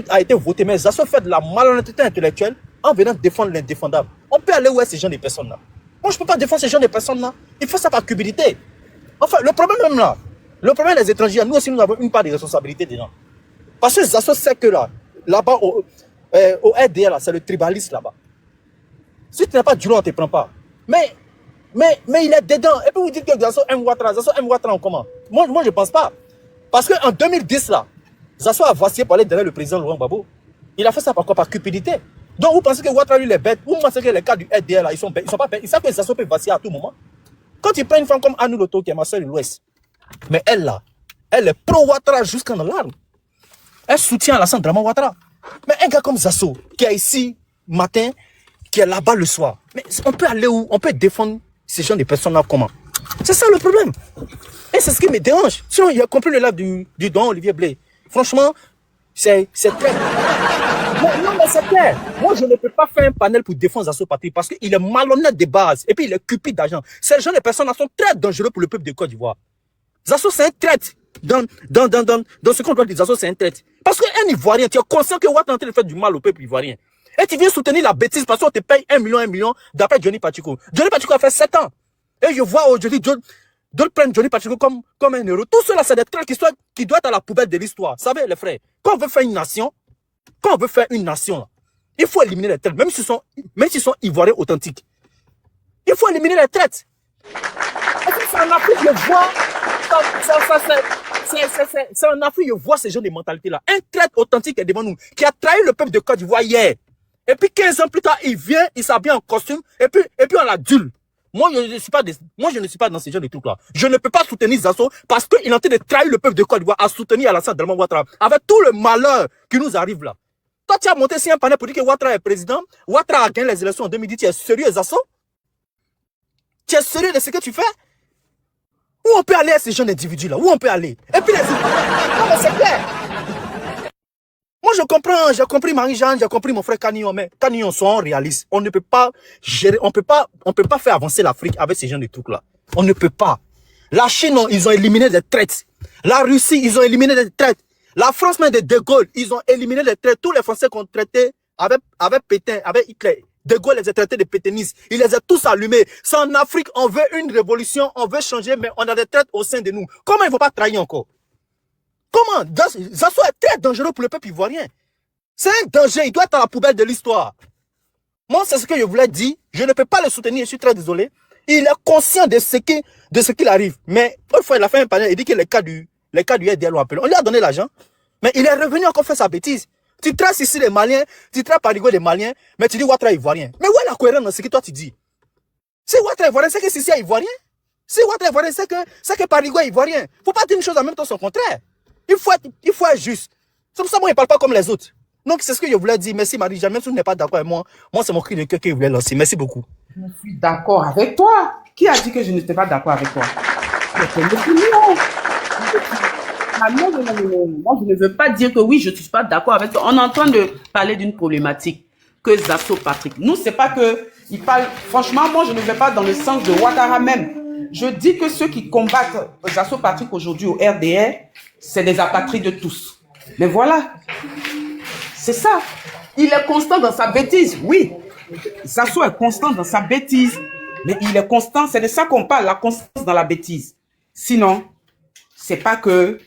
a été voté, mais Zasso fait de la malhonnêteté intellectuelle en venant défendre l'indéfendable. On peut aller où est ces gens des personnes-là? Moi, je ne peux pas défendre ces gens des personnes-là. Il faut ça par cupidité. Enfin, le problème même là, le problème des étrangers, nous aussi, nous avons une part de responsabilité dedans. Parce que Zasso sait que là-bas, au RDR, c'est le tribalisme là-bas. Si tu n'as pas du lot, on ne te prend pas. Mais il est dedans. Et puis vous dites que Zasso aime Ouattara. Zasso aime Ouattara en comment? Moi, je ne pense pas. Parce qu'en 2010, là, Zasso a vacillé pour aller derrière le président Laurent Gbagbo. Il a fait ça par quoi? Par cupidité. Donc vous pensez que Ouattara, lui, il est bête. Vous pensez que les cas du RDR, là, ils sont bêtes. Ils sont pas bêtes. Ils savent que Zasso peut vaciller à tout moment. Quand il prend une femme comme Anou Loto, qui est ma soeur de l'Ouest, mais elle, là, elle est pro-Ouattara jusqu'en larmes. Elle soutient Alassane Draman Ouattara. Mais un gars comme Zasso, qui est ici matin, qui est là-bas le soir, mais on peut aller où? On peut défendre ces gens de personnes-là comment? C'est ça le problème. Et c'est ce qui me dérange. Sinon, il a compris le live du don Olivier Blé. Franchement, c'est très... Non, mais c'est clair. Moi, je ne peux pas faire un panel pour défendre Zasso Patrick parce qu'il est malhonnête de base. Et puis, il est cupide d'argent. Ces gens de personnes-là sont très dangereux pour le peuple de Côte d'Ivoire. Zasso, c'est un traître. Dans ce qu'on doit dire, Zasso, c'est un traître. Parce qu'un Ivoirien, tu es conscient que Ouattara est en train de faire du mal au peuple ivoirien. Et tu viens soutenir la bêtise parce qu'on te paye 1 million d'après Johnny Pacheco. Johnny Pacheco a fait 7 ans. Et je vois aujourd'hui d'autres prennent Johnny Pacheco comme un héros. Tout cela, c'est des traits qui doivent être à la poubelle de l'histoire. Vous savez, les frères, quand on veut faire une nation, là, il faut éliminer les traites, même s'ils sont ivoiriens authentiques. Il faut éliminer les traites. C'est en Afrique, je vois... C'est en Afrique, je vois ces gens de mentalité-là. Un traître authentique est devant nous, qui a trahi le peuple de Côte d'Ivoire hier. Et puis 15 ans plus tard, il vient, il s'habille en costume, et puis on l'adule. Moi, je ne suis pas dans ce genre de trucs-là. Je ne peux pas soutenir Zasso parce qu'il est en train de trahir le peuple de Côte d'Ivoire à soutenir Alassane Draman Ouattara. Avec tout le malheur qui nous arrive là. Toi, tu as monté sur un panel pour dire que Ouattara est président. Ouattara a gagné les élections en 2010. Tu es sérieux, Zasso? Tu es sérieux de ce que tu fais? Où on peut aller à ces jeunes individus-là? Où on peut aller? Et puis les autres. Non, mais c'est clair. Moi, je comprends, j'ai compris Marie-Jeanne, j'ai compris mon frère Canillon, mais Canillon, soyons réalistes. On ne peut pas gérer, on peut pas faire avancer l'Afrique avec ces gens de trucs-là. On ne peut pas. La Chine, non, ils ont éliminé des traites. La Russie, ils ont éliminé des traites. La France, même de Gaulle, ils ont éliminé les traites. Tous les Français qu'on traitait avec Pétain, avec Hitler. De Gaulle les a traités de pétainistes. Il les a tous allumés. C'est en Afrique, on veut une révolution, on veut changer, mais on a des traites au sein de nous. Comment il ne faut pas trahir encore? Comment? Zasso est très dangereux pour le peuple ivoirien. C'est un danger, il doit être à la poubelle de l'histoire. Moi, c'est ce que je voulais dire. Je ne peux pas le soutenir, je suis très désolé. Il est conscient de ce qu'il arrive. Mais une fois, il a fait un panel, il dit que les cas du RDL l'ont appelé. On lui a donné l'argent, mais il est revenu encore faire sa bêtise. Tu traces ici les Maliens, tu traces Parigo les Maliens, mais tu dis Ouattara ivoirien. Mais où est la cohérence dans ce que toi tu dis? Si Ouattara ivoirien, c'est que Sissi est ivoirien. Si Ouattara ivoirien, c'est que Parigo est ivoirien. Faut pas dire une chose en même temps son contraire. Il faut être juste. C'est pour ça que moi, il ne parle pas comme les autres. Donc, c'est ce que je voulais dire. Merci Marie-Jeanne. Même si vous n'êtes pas d'accord avec moi, c'est mon cri de cœur que je voulais lancer. Merci beaucoup. Je suis d'accord avec toi. Qui a dit que je n'étais pas d'accord avec toi? C'est une opinion. Ah non. Moi, je ne veux pas dire que oui, je ne suis pas d'accord avec toi. On est en train de parler d'une problématique que Zasso Patrick. Nous, c'est pas que il parle. Franchement, moi, je ne vais pas dans le sens de Ouattara même. Je dis que ceux qui combattent Zasso Patrick aujourd'hui au RDR, c'est des apatrides de tous. Mais voilà, c'est ça. Il est constant dans sa bêtise, oui. Zasso est constant dans sa bêtise, mais il est constant, c'est de ça qu'on parle, la constance dans la bêtise. Sinon, c'est pas que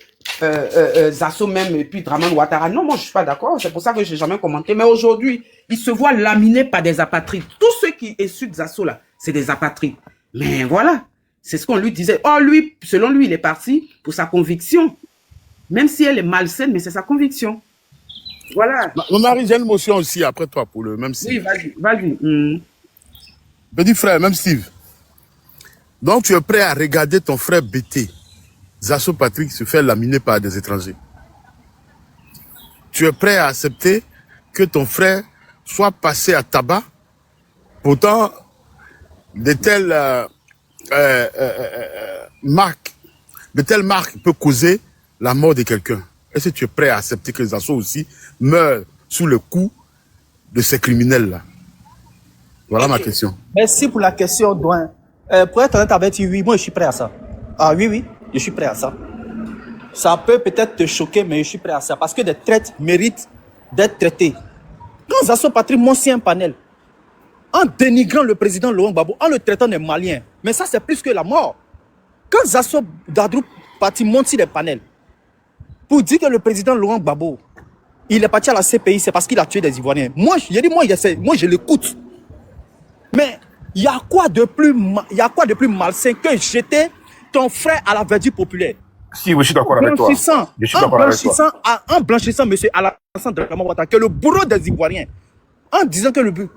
Zasso même et puis Draman Ouattara. Non, moi je suis pas d'accord, c'est pour ça que je n'ai jamais commenté. Mais aujourd'hui, il se voit laminé par des apatrides. Tous ceux qui insultent Zasso là, c'est des apatrides. Mais voilà, c'est ce qu'on lui disait. Oh, lui, selon lui, il est parti pour sa conviction. Même si elle est malsaine, mais c'est sa conviction. Voilà. Marie, j'ai une motion aussi après toi pour le même Steve. Oui, vas-y. Petit frère, même Steve. Donc tu es prêt à regarder ton frère bêté, Zasso Patrick, se faire laminer par des étrangers. Tu es prêt à accepter que ton frère soit passé à tabac. Pourtant, de telles marques peuvent causer la mort de quelqu'un. Est-ce que tu es prêt à accepter que Zasso aussi meure sous le coup de ces criminels-là? Voilà ma question. Merci pour la question, Douin. Pour être honnête avec toi, oui, moi je suis prêt à ça. Ah oui, je suis prêt à ça. Ça peut peut-être te choquer, mais je suis prêt à ça. Parce que des traites méritent d'être traité. Quand Zasso Patrick monte un panel, en dénigrant le président Laurent Gbagbo, en le traitant des Maliens, mais ça c'est plus que la mort. Quand Zasso Dadrou Patrick monte sur les panels, pour dire que le président Laurent Gbagbo, il est parti à la CPI, c'est parce qu'il a tué des Ivoiriens. Moi, je l'écoute. Mais il y a quoi de plus malsain que jeter ton frère à la verdure populaire? Si, oui, je suis d'accord avec toi. Je suis d'accord avec toi. En blanchissant M. Alassane Dramane Ouattara, que le bourreau des Ivoiriens, en disant que M.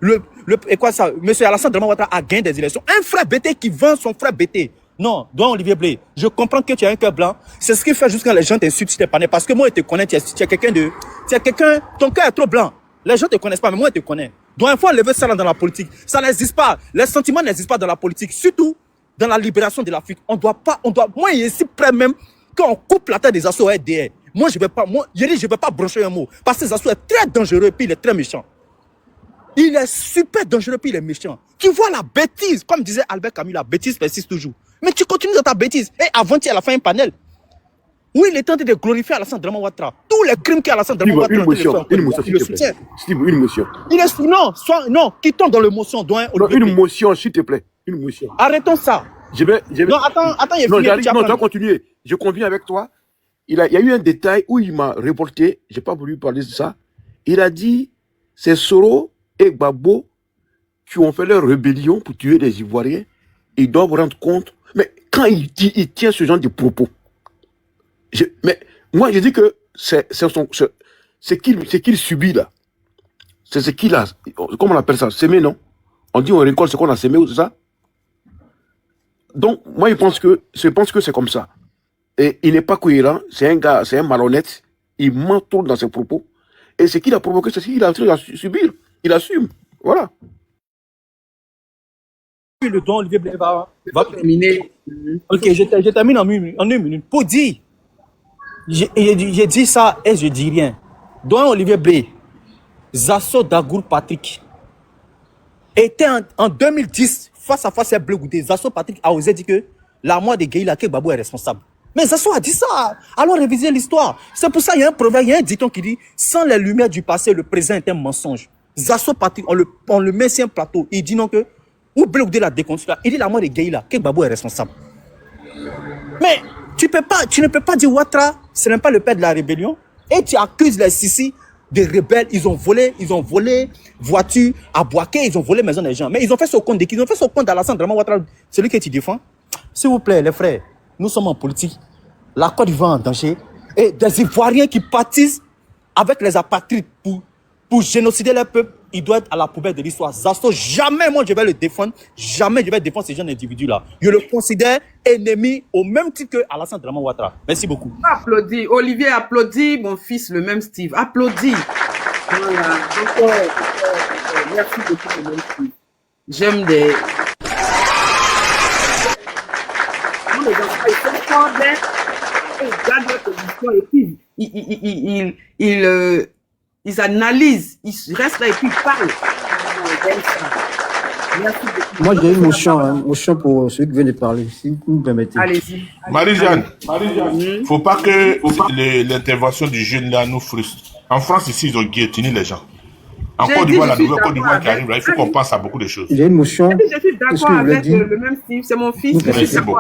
Alassane Dramane Ouattara a gagné des élections. Un frère BT qui vend son frère BT. Non, donc Olivier Blé, je comprends que tu as un cœur blanc. C'est ce qui fait jusqu'à les gens t'insultent si tu n'es pas né. Parce que moi, je te connais, tu es quelqu'un ton cœur est trop blanc. Les gens ne te connaissent pas, mais moi, je te connais. Donc, il faut enlever ça dans la politique. Ça n'existe pas. Les sentiments n'existent pas dans la politique. Surtout dans la libération de l'Afrique. Moi, je suis prêt même quand on coupe la tête des assos RDR. Moi, je ne vais pas brancher un mot. Parce que les assos est très dangereux et puis il est très méchant. Il est super dangereux puis il est méchant. Tu vois la bêtise, comme disait Albert Camus, la bêtise persiste toujours. Mais tu continues dans ta bêtise. Et avant-hier, à la fin, un panel où il est tenté de glorifier Alassane Dramane Ouattara. Tous les crimes qu'Alassane Dramane Ouattara a fait, une motion, s'il te plaît. Steve, une motion. Non, qui tombe dans l'émotion. Non, une motion, s'il te plaît. Une motion. Arrêtons ça. Non, attends, il tu vas continuer. Je conviens avec toi. Il y a eu un détail où il m'a reporté, je n'ai pas voulu parler de ça. Il a dit, c'est Soro et Gbagbo qui ont fait leur rébellion pour tuer les Ivoiriens. Ils doivent rendre compte. Mais quand il tient ce genre de propos, mais moi je dis que c'est qu'il subit là. C'est ce qu'il a. Comment on appelle ça? S'aimer, non? On dit on récolte ce qu'on a semé ou c'est ça? Donc, moi je pense que c'est comme ça. Et il n'est pas cohérent, c'est un gars, c'est un malhonnête, il ment trop dans ses propos. Et ce qu'il a provoqué, c'est ce qu'il a subir. Il assume. Voilà. Le don Olivier Blé va terminer. Ok, je termine en une minute. Pour dire, j'ai dit ça et je dis rien. Don Olivier Blé, Zasso Dagour Patrick était en 2010 face à face à Blé Goudé. Zasso Patrick a osé dire que la mort de Gueye Laké Gbagbo est responsable. Mais Zasso a dit ça. Alors révisez l'histoire. C'est pour ça qu'il y a un proverbe, il y a un dicton qui dit sans les lumières du passé, le présent est un mensonge. Zasso Patrick, on le met sur un plateau. Il dit non que ou Blé Goudé la déconstruit. Il dit la mort de Gueye Laké Gbagbo est responsable. Mais tu ne peux pas dire Ouattara, ce n'est pas le père de la rébellion. Et tu accuses les Sissi des rebelles. Ils ont volé voitures à Boaké, ils ont volé maison des gens. Mais ils ont fait ce compte ils ont fait ce compte d'Alassane Dramane Ouattara, celui que tu défends. S'il vous plaît, les frères, nous sommes en politique. La Côte d'Ivoire en danger. Et des Ivoiriens qui participent avec les apatrides pour génocider leur peuple, ils doivent être à la poubelle de l'histoire. Zasso, jamais moi je vais le défendre. Jamais je vais défendre ces jeunes individus-là. Je le considère ennemi au même titre que Alassane Dramane Ouattara. Merci beaucoup. Applaudis. Olivier, applaudis. Mon fils, le même Steve. Applaudis. Voilà. Merci beaucoup, le même Steve. J'aime des... Les enfants, ils sont forts, ils gardent leur position et puis ils analysent, ils restent là et puis ils parlent. Moi, j'ai une motion pour celui qui vient de parler, si vous me permettez. Allez-y. Marie-Jeanne, faut pas que l'intervention du jeune là nous frustre. En France, ici, ils ont guillotiné les gens. En Côte d'Ivoire, la nouvelle Côte d'Ivoire qui arrive là, il faut qu'on pense à beaucoup de choses. J'ai une motion. Je suis d'accord avec le même Steve, c'est mon fils. Merci beaucoup.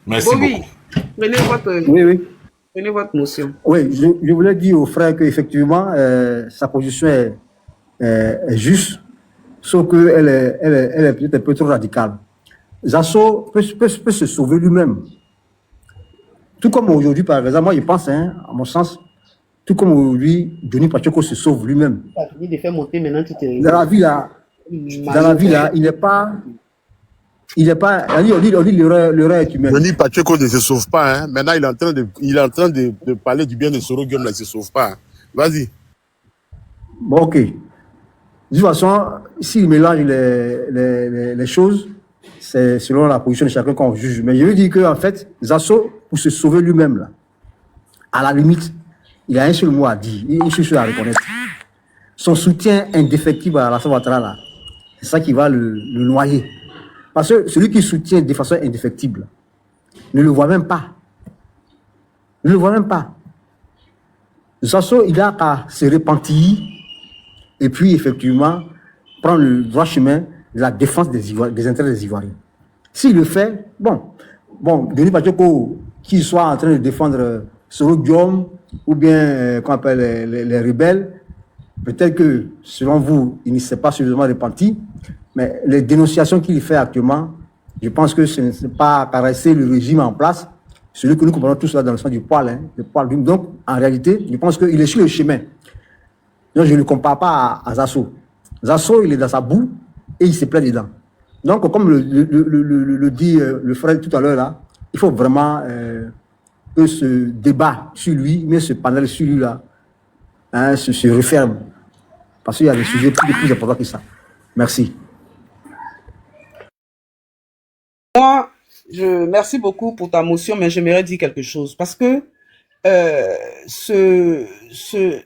Merci beaucoup. Prenez votre motion. Oui, je voulais dire au frère qu'effectivement, sa position est juste, sauf qu'elle est peut-être un peu trop radicale. Zasso peut se sauver lui-même. Tout comme aujourd'hui, par exemple, moi je pense, à mon sens, tout comme aujourd'hui, Denis Pachoko se sauve lui-même. Dans la vie là, il n'est pas... on dit l'erreur est humaine. Denis Pachoko ne se sauve pas. Hein. Maintenant, il est en train de parler du bien de Soro Guillaume, là, il ne se sauve pas. Hein. Vas-y. Bon, ok. De toute façon, s'il mélange les choses, c'est selon la position de chacun qu'on juge. Mais je veux dire qu'en fait, Zasso, pour se sauver lui-même, là, à la limite, il a un seul mot à dire, une seule chose à reconnaître. Son soutien indéfectible à Alassane Ouattara, là, c'est ça qui va le noyer. Parce que celui qui soutient de façon indéfectible ne le voit même pas. Ne le voit même pas. Zasso, il a qu'à se repentir et puis effectivement prendre le droit chemin de la défense des intérêts des Ivoiriens. S'il le fait, bon, Denis Pachoko, qu'il soit en train de défendre Soro Diom ou bien qu'on appelle les rebelles, peut-être que selon vous, il ne s'est pas suffisamment repenti, mais les dénonciations qu'il fait actuellement, je pense que ce n'est pas caresser le régime en place, celui que nous comprenons tous là dans le sens du poil. Hein, le poil. Donc, en réalité, je pense qu'il est sur le chemin. Donc, je ne le compare pas à Zasso. Zasso, il est dans sa boue et il se plaît dedans. Donc, comme le dit le frère tout à l'heure, là, il faut vraiment que ce débat sur lui, mais ce panel sur lui, là, hein, se referme. Parce qu'il y a des sujets plus importants que ça. Merci. Moi, merci beaucoup pour ta motion, mais j'aimerais dire quelque chose. Parce que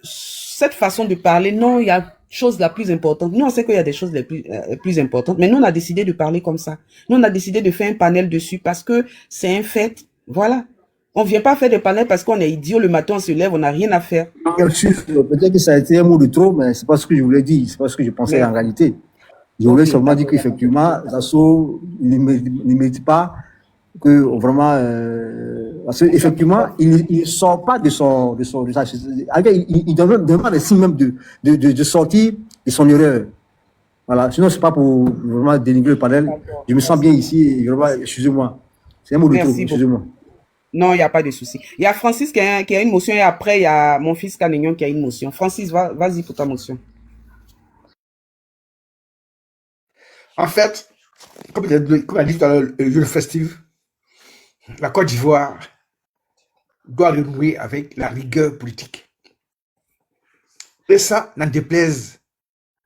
cette façon de parler, non, il y a chose la plus importante. Nous, on sait qu'il y a des choses les plus importantes, mais nous, on a décidé de parler comme ça. Nous, on a décidé de faire un panel dessus parce que c'est un fait. Voilà. On vient pas faire des panels parce qu'on est idiot, le matin, on se lève, on n'a rien à faire. Peut-être que ça a été un mot de trop, mais c'est pas ce que je voulais dire, c'est pas ce que je pensais en réalité. Je voulais seulement dire qu'effectivement, Zasso ne mérite pas que vraiment, parce qu'effectivement, il ne sort pas de sa, il donne pas des signes même de sortir de son erreur. Voilà. Sinon, c'est pas pour vraiment dénigrer le panel. Je me sens bien ici, et vraiment, excusez-moi. C'est un mot de trop, excusez-moi. Non, il n'y a pas de souci. Il y a Francis qui a une motion et après, il y a mon fils Canignon qui a une motion. Francis, vas-y pour ta motion. En fait, comme a dit tout à l'heure le festif, la Côte d'Ivoire doit renouer avec la rigueur politique. Et ça n'en déplaise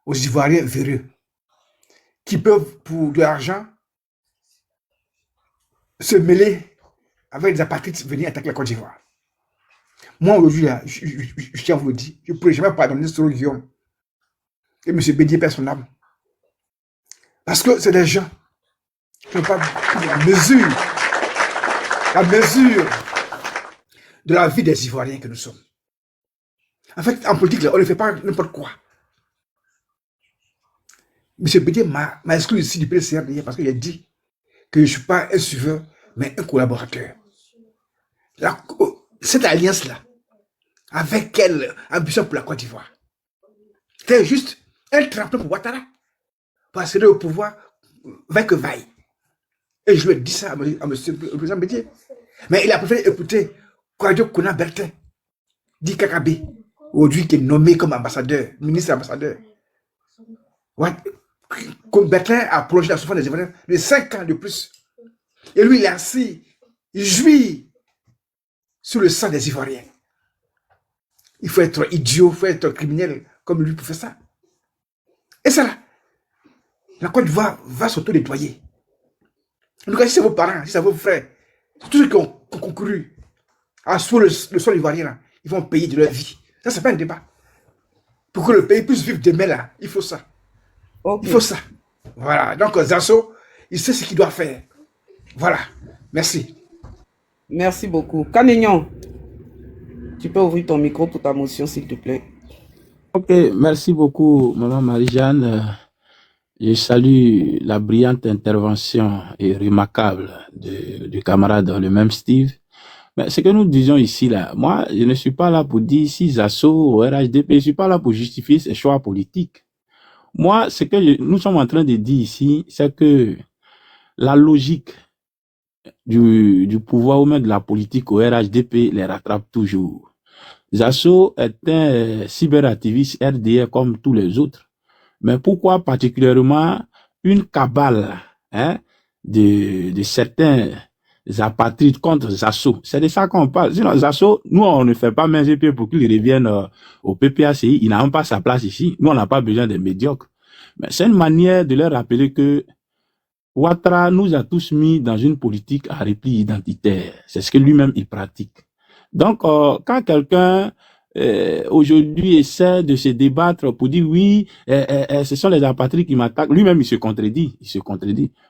aux Ivoiriens véreux qui peuvent, pour de l'argent, se mêler avec des apatrides venir attaquer la Côte d'Ivoire. Moi, aujourd'hui, je tiens à vous le dire, je ne pourrais jamais pardonner Soro Guillaume et M. Bédier personnellement. Parce que c'est des gens qui n'ont pas la mesure de la vie des Ivoiriens que nous sommes. En fait, en politique, on ne fait pas n'importe quoi. M. Bédier m'a exclu ici du PCRD parce qu'il a dit que je ne suis pas un suiveur, mais un collaborateur. Cette alliance-là, avec quelle ambition pour la Côte d'Ivoire? C'était juste un tremplin pour Ouattara, pour accéder au pouvoir, vaille que vaille. Et je lui ai dit ça à M. le président Bédier. Mais il a préféré écouter Kouadio Kouna Bertin, dit Kakabé, aujourd'hui qui est nommé comme ambassadeur, ministre ambassadeur. Bertin a prolongé la souffrance des Ivoiriens de 5 ans de plus. Et lui, il est assis, il jouit sur le sang des Ivoiriens. Il faut être idiot, il faut être criminel comme lui pour faire ça. Et ça là, la Côte d'Ivoire va s'auto-nettoyer. En tout cas, si c'est vos parents, si c'est vos frères, tous ceux qui ont concouru à sauver le sol ivoirien, là, ils vont payer de leur vie. Ça, c'est pas un débat. Pour que le pays puisse vivre demain, là, il faut ça. Okay. Il faut ça. Voilà. Donc, Zasso, il sait ce qu'il doit faire. Voilà. Merci. Merci beaucoup. Canignon, tu peux ouvrir ton micro pour ta motion, s'il te plaît. Ok, merci beaucoup, Maman Marie-Jeanne. Je salue la brillante intervention et remarquable du camarade, le même Steve. Mais ce que nous disons ici, là, moi, je ne suis pas là pour dire si Zasso ou RHDP, je ne suis pas là pour justifier ses choix politiques. Moi, ce que nous sommes en train de dire ici, c'est que la logique du pouvoir ou même de la politique au RHDP les rattrape toujours. Zasso est un cyberactiviste RDR comme tous les autres. Mais pourquoi particulièrement une cabale de certains apatrides contre Zasso? C'est de ça qu'on parle. Sinon, Zasso, nous, on ne fait pas main et pied pour qu'il revienne au PPACI. Il n'a même pas sa place ici. Nous, on n'a pas besoin des médiocres. Mais c'est une manière de leur rappeler que Ouattara nous a tous mis dans une politique à repli identitaire. C'est ce que lui-même, il pratique. Donc, quand quelqu'un aujourd'hui essaie de se débattre pour dire oui, ce sont les apatrides qui m'attaquent, lui-même, il se contredit.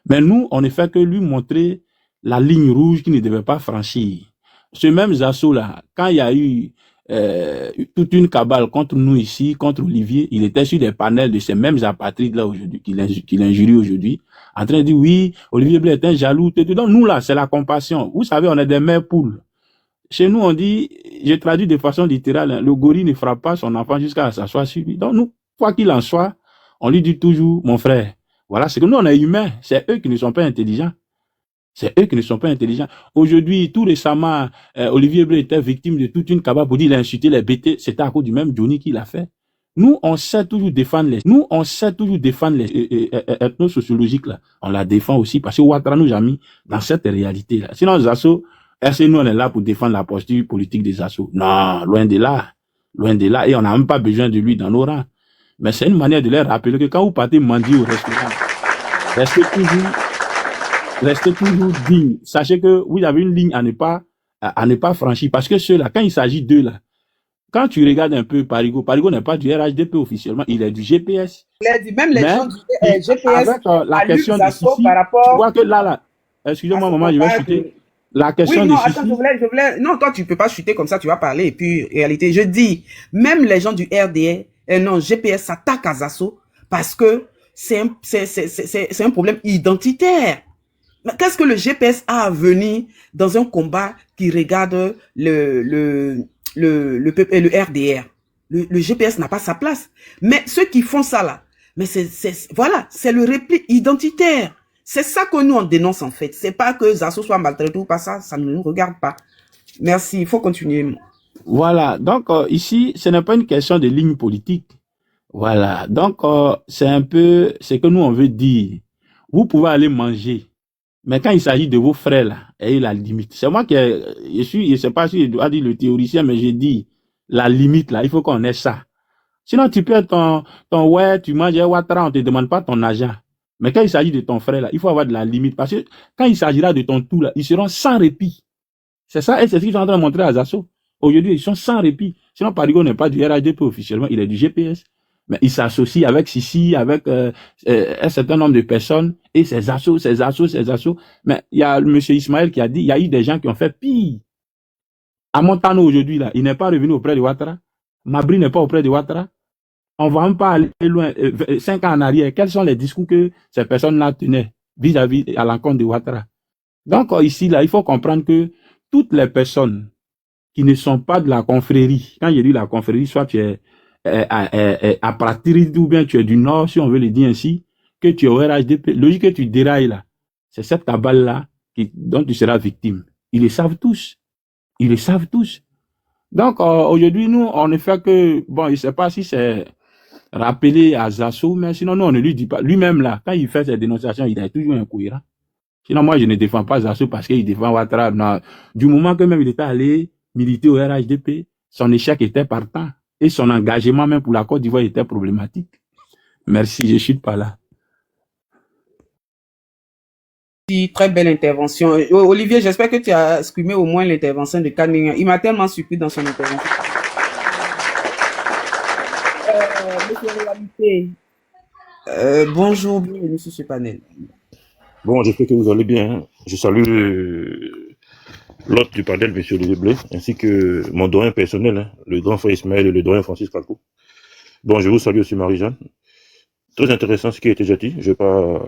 Mais nous, on ne fait que lui montrer la ligne rouge qu'il ne devait pas franchir. Ce même Zasso là, quand il y a eu toute une cabale contre nous ici, contre Olivier. Il était sur des panels de ces mêmes apatrides-là aujourd'hui, qu'il injurie aujourd'hui, en train de dire, oui, Olivier Blé est un jaloux. Donc, nous, là, c'est la compassion. Vous savez, on est des mères poules. Chez nous, on dit, je traduis de façon littérale, hein, le gorille ne frappe pas son enfant jusqu'à s'asseoir sur lui. Donc, nous, quoi qu'il en soit, on lui dit toujours, mon frère. Voilà, c'est que nous, on est humains. C'est eux qui ne sont pas intelligents. C'est eux qui ne sont pas intelligents. Aujourd'hui, tout récemment, Olivier Blé était victime de toute une cabale pour dire qu'il a insulté les BT. C'était à cause du même Johnny qui l'a fait. Nous, on sait toujours défendre les ethnosociologiques, là. On la défend aussi parce que Ouattara nous a mis dans cette réalité-là. Sinon, Zasso, est-ce que nous, on est là pour défendre la posture politique des Zasso? Non, loin de là. Loin de là. Et on n'a même pas besoin de lui dans nos rangs. Mais c'est une manière de leur rappeler que quand vous partez mendier au restaurant, restez toujours digne. Sachez que vous avez une ligne à ne pas franchir. Parce que ceux-là, quand il s'agit d'eux, là, quand tu regardes un peu Parigo n'est pas du RHDP officiellement, il est du GPS. Même les Mais, gens du GPS avec la question de Zasso Sissi, par rapport... tu vois que là, excusez-moi, maman, je vais chuter. La question Oui, non, de attends, Sissi. je voulais... Non, toi, tu peux pas chuter comme ça, tu vas parler. Et puis, réalité, je dis, même les gens du RDR, GPS s'attaquent à Zasso parce que c'est un problème identitaire. Qu'est-ce que le GPS a à venir dans un combat qui regarde le RDR? Le GPS n'a pas sa place. Mais ceux qui font ça là, mais voilà, c'est le repli identitaire. C'est ça que nous on dénonce en fait. C'est pas que Zasso soit maltraité ou pas, ça ne nous regarde pas. Merci, il faut continuer. Voilà, donc ici, ce n'est pas une question de ligne politique. Voilà, donc c'est un peu ce que nous on veut dire. Vous pouvez aller manger, mais quand il s'agit de vos frères là, ayez la limite. C'est moi qui je sais pas si je dois dire le théoricien, mais j'ai dit la limite là, il faut qu'on ait ça. Sinon tu perds ton ouais, tu manges Ouattara, on te demande pas ton argent. Mais quand il s'agit de ton frère là, il faut avoir de la limite parce que quand il s'agira de ton tout là, ils seront sans répit. C'est ça, et c'est ce qu'ils sont en train de montrer à Zasso. Aujourd'hui, ils sont sans répit. Sinon, Parigo n'est pas du RHDP officiellement, il est du GPS. Mais il s'associe avec Sissi, avec un certain nombre de personnes, et ces assauts. Mais il y a M. Ismaël qui a dit, il y a eu des gens qui ont fait pire. À Montano aujourd'hui, là, il n'est pas revenu auprès de Ouattara. Mabri n'est pas auprès de Ouattara. On ne va même pas aller loin, 5 ans en arrière. Quels sont les discours que ces personnes-là tenaient vis-à-vis à l'encontre de Ouattara? Donc, ici, là, il faut comprendre que toutes les personnes qui ne sont pas de la confrérie, quand j'ai dit la confrérie, soit tu es à Pratiri ou bien tu es du Nord, si on veut le dire ainsi, que tu es au RHDP, logique que tu dérailles là, c'est cette cabale-là dont tu seras victime. Ils le savent tous. Donc, aujourd'hui, nous, on ne fait que, bon, je ne sais pas si c'est rappelé à Zasso, mais sinon, nous, on ne lui dit pas. Lui-même, là, quand il fait ses dénonciations, il est toujours incohérent. Sinon, moi, je ne défends pas Zasso parce qu'il défend Ouattara. Non. Du moment que même il était allé militer au RHDP, son échec était partant. Et son engagement même pour la Côte d'Ivoire était problématique. Merci, je ne chute pas là. Très belle intervention. Olivier, j'espère que tu as exprimé au moins l'intervention de Kaming. Il m'a tellement surpris dans son intervention. Monsieur Réalité, bonjour, bienvenue sur ce panel. Bon, j'espère que vous allez bien. Je salue l'hôte du panel, M. Olivier Blé, ainsi que mon doyen personnel, le grand frère Ismaël et le doyen Francis Kalkou. Bon, je vous salue aussi Marie-Jeanne. Très intéressant ce qui a été déjà dit. Je vais pas...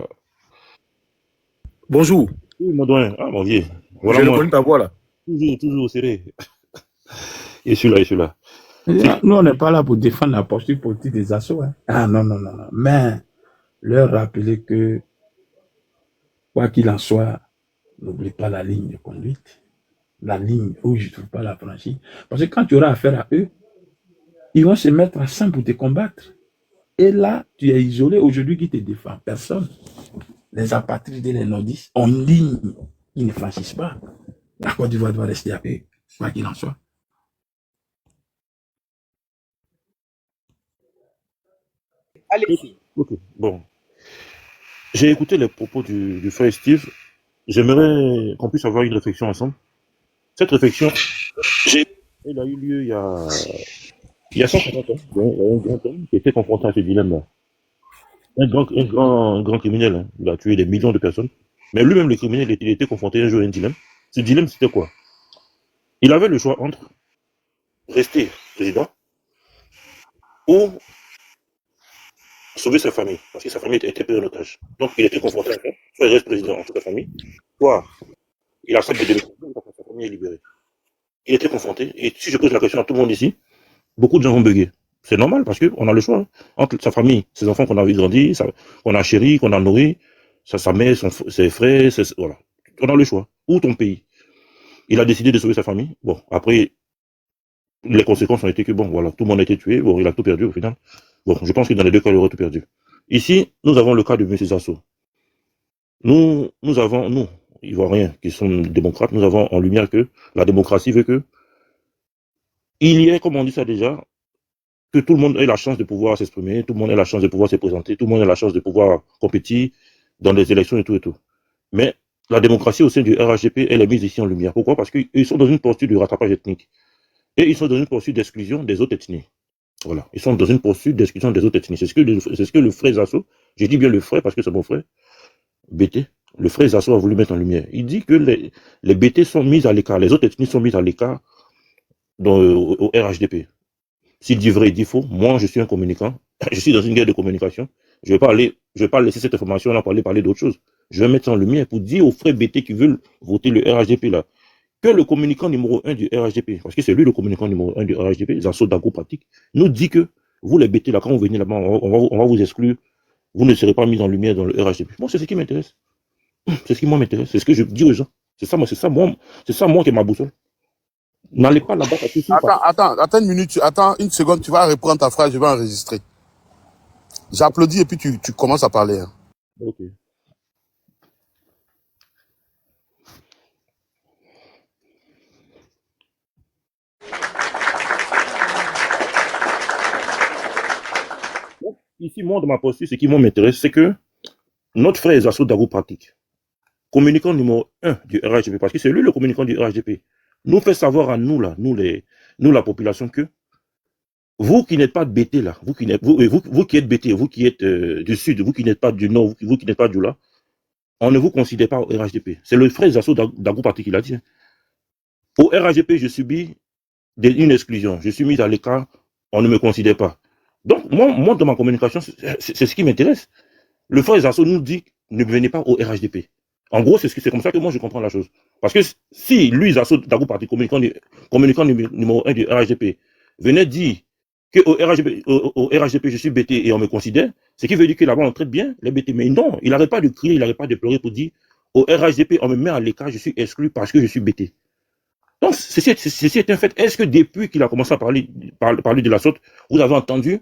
Bonjour. Oui, mon doyen. Ah, mon vieux. Voilà, j'ai reconnu ta voix là. Toujours serré. Et celui-là. Nous, on n'est pas là pour défendre la posture politique des assauts. Hein. Ah, non. Mais leur rappeler que, quoi qu'il en soit, n'oublie pas la ligne de conduite. La ligne où je ne trouve pas la franchir. Parce que quand tu auras affaire à eux, ils vont se mettre ensemble pour te combattre. Et là, tu es isolé aujourd'hui qui te défend. Personne. Les apatrides et les nordistes ont une ligne qui ne franchissent pas. La Côte d'Ivoire doit rester à eux, quoi qu'il en soit. Allez. Ok, bon. J'ai écouté les propos du frère Steve. J'aimerais qu'on puisse avoir une réflexion ensemble. Cette réflexion, elle a eu lieu il y a 150 ans. Il y a un grand homme qui était confronté à ce dilemme-là. Un grand criminel, hein. Il a tué des millions de personnes. Mais lui-même, le criminel, il était confronté un jour à un dilemme. Ce dilemme, c'était quoi? Il avait le choix entre rester président ou sauver sa famille, parce que sa famille était prise en otage. Donc, il était confronté à ça. Soit il reste président en toute la famille, soit il accepte de démissionner, sa famille est libérée. Il était confronté, et si je pose la question à tout le monde ici, beaucoup de gens vont bugger. C'est normal, parce qu'on a le choix. Entre sa famille, ses enfants qu'on a vu grandir, qu'on a chéri, qu'on a nourri, sa mère, ses frères, voilà. On a le choix. Ou ton pays. Il a décidé de sauver sa famille. Bon, après, les conséquences ont été que, bon, voilà, tout le monde a été tué. Bon, il a tout perdu au final. Bon, je pense que dans les deux cas, il aurait tout perdu. Ici, nous avons le cas de M. Zasso. Nous avons, nous, Ivoiriens, qui sont démocrates, nous avons en lumière que la démocratie veut que il y ait, comme on dit ça déjà, que tout le monde ait la chance de pouvoir s'exprimer, tout le monde ait la chance de pouvoir se présenter, tout le monde ait la chance de pouvoir compétir dans les élections et tout et tout. Mais la démocratie au sein du RHDP, elle est mise ici en lumière. Pourquoi? Parce qu'ils sont dans une posture de rattrapage ethnique. Et ils sont dans une posture d'exclusion des autres ethnies. Voilà. Ils sont dans une poursuite d'exclusion des autres ethnies. C'est ce que le frère Zasso, je dis bien le frère parce que c'est mon frère, BT, le frère Zasso a voulu mettre en lumière. Il dit que les BT sont mises à l'écart, les autres ethnies sont mises à l'écart au RHDP. S'il dit vrai, il dit faux. Moi, je suis un communicant. Je suis dans une guerre de communication. Je vais pas laisser cette information-là pour aller parler d'autre chose. Je vais mettre ça en lumière pour dire aux frères BT qui veulent voter le RHDP là, que le communicant numéro 1 du RHDP, parce que c'est lui le communicant numéro 1 du RHDP, Zasso Dago Pratique, nous dit que vous les BT là, quand vous venez là-bas, on va vous exclure, vous ne serez pas mis en lumière dans le RHDP. Moi, c'est ce qui m'intéresse. C'est ce qui m'intéresse. C'est ce que je dis aux gens. C'est ça, moi qui est ma boussole. N'allez pas là-bas. Attends une minute, attends une seconde, tu vas reprendre ta phrase, je vais enregistrer. J'applaudis et puis tu commences à parler. Hein. Ok. Ici, moi, de ma posture, ce qui m'intéresse, c'est que notre frère Zasso Dago Pratique, communicant numéro 1 du RHDP, parce que c'est lui le communicant du RHDP, nous fait savoir à nous, là, nous la population, que vous qui n'êtes pas de BT, là, vous qui êtes BT, vous qui êtes du Sud, vous qui n'êtes pas du Nord, vous qui n'êtes pas du là, on ne vous considère pas au RHDP. C'est le frère Zasso Dago Pratique qui l'a dit. Au RHDP, je subis une exclusion. Je suis mis à l'écart, on ne me considère pas. Donc, moi dans ma communication, c'est ce qui m'intéresse. Le frère Zasso nous dit, ne venez pas au RHDP. En gros, c'est comme ça que moi je comprends la chose. Parce que si lui, Zasso Dago Pratique, communicant numéro 1 du RHDP, venait dire qu'au RHDP, je suis BT et on me considère, ce qui veut dire que là-bas on traite bien les BT. Mais non, il n'arrête pas de crier, il n'arrête pas de pleurer pour dire, au RHDP, on me met à l'écart, je suis exclu parce que je suis BT. Donc, ceci est un fait. Est-ce que depuis qu'il a commencé à parler de la sorte, vous avez entendu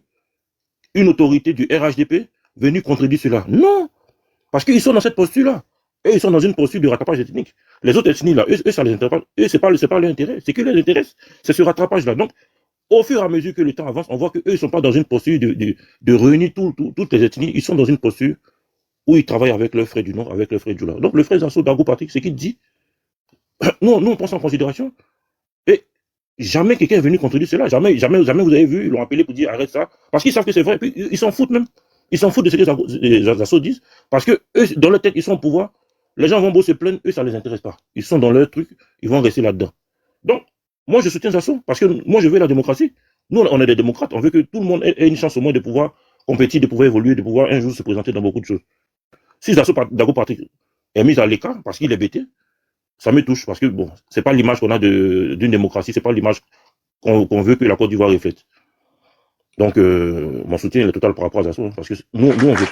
une autorité du RHDP venue contredire cela? Non, parce qu'ils sont dans cette posture-là. Eux, ils sont dans une posture de rattrapage ethnique. Les autres ethnies, là, eux ça les intéresse pas. Eux, c'est pas leur intérêt. Ce qui les intéresse, c'est ce rattrapage-là. Donc, au fur et à mesure que le temps avance, on voit qu'eux, ils ne sont pas dans une posture de réunir toutes les ethnies. Ils sont dans une posture où ils travaillent avec leurs frères du Nord, avec leurs frères du Là. Donc, le frère Zasso Dago Pratique, ce qu'il dit, nous, on prend ça en considération. Et jamais quelqu'un est venu contredire cela. Jamais vous avez vu, ils l'ont appelé pour dire arrête ça. Parce qu'ils savent que c'est vrai. Et puis, ils s'en foutent même. Ils s'en foutent de ce que les Zasso disent. Parce que eux, dans leur tête, ils sont au pouvoir. Les gens vont beau se plaindre, eux, ça ne les intéresse pas. Ils sont dans leur truc, ils vont rester là-dedans. Donc, moi, je soutiens Zasso. Parce que moi, je veux la démocratie. Nous, on est des démocrates. On veut que tout le monde ait une chance au moins de pouvoir compétir, de pouvoir évoluer, de pouvoir un jour se présenter dans beaucoup de choses. Si Zasso Dago Pratique est mis à l'écart parce qu'il est bêté, ça me touche parce que bon, c'est pas l'image qu'on a d'une démocratie, c'est pas l'image qu'on veut que la Côte d'Ivoire reflète. Donc, mon soutien est total par rapport à Zasso, hein, parce que nous on veut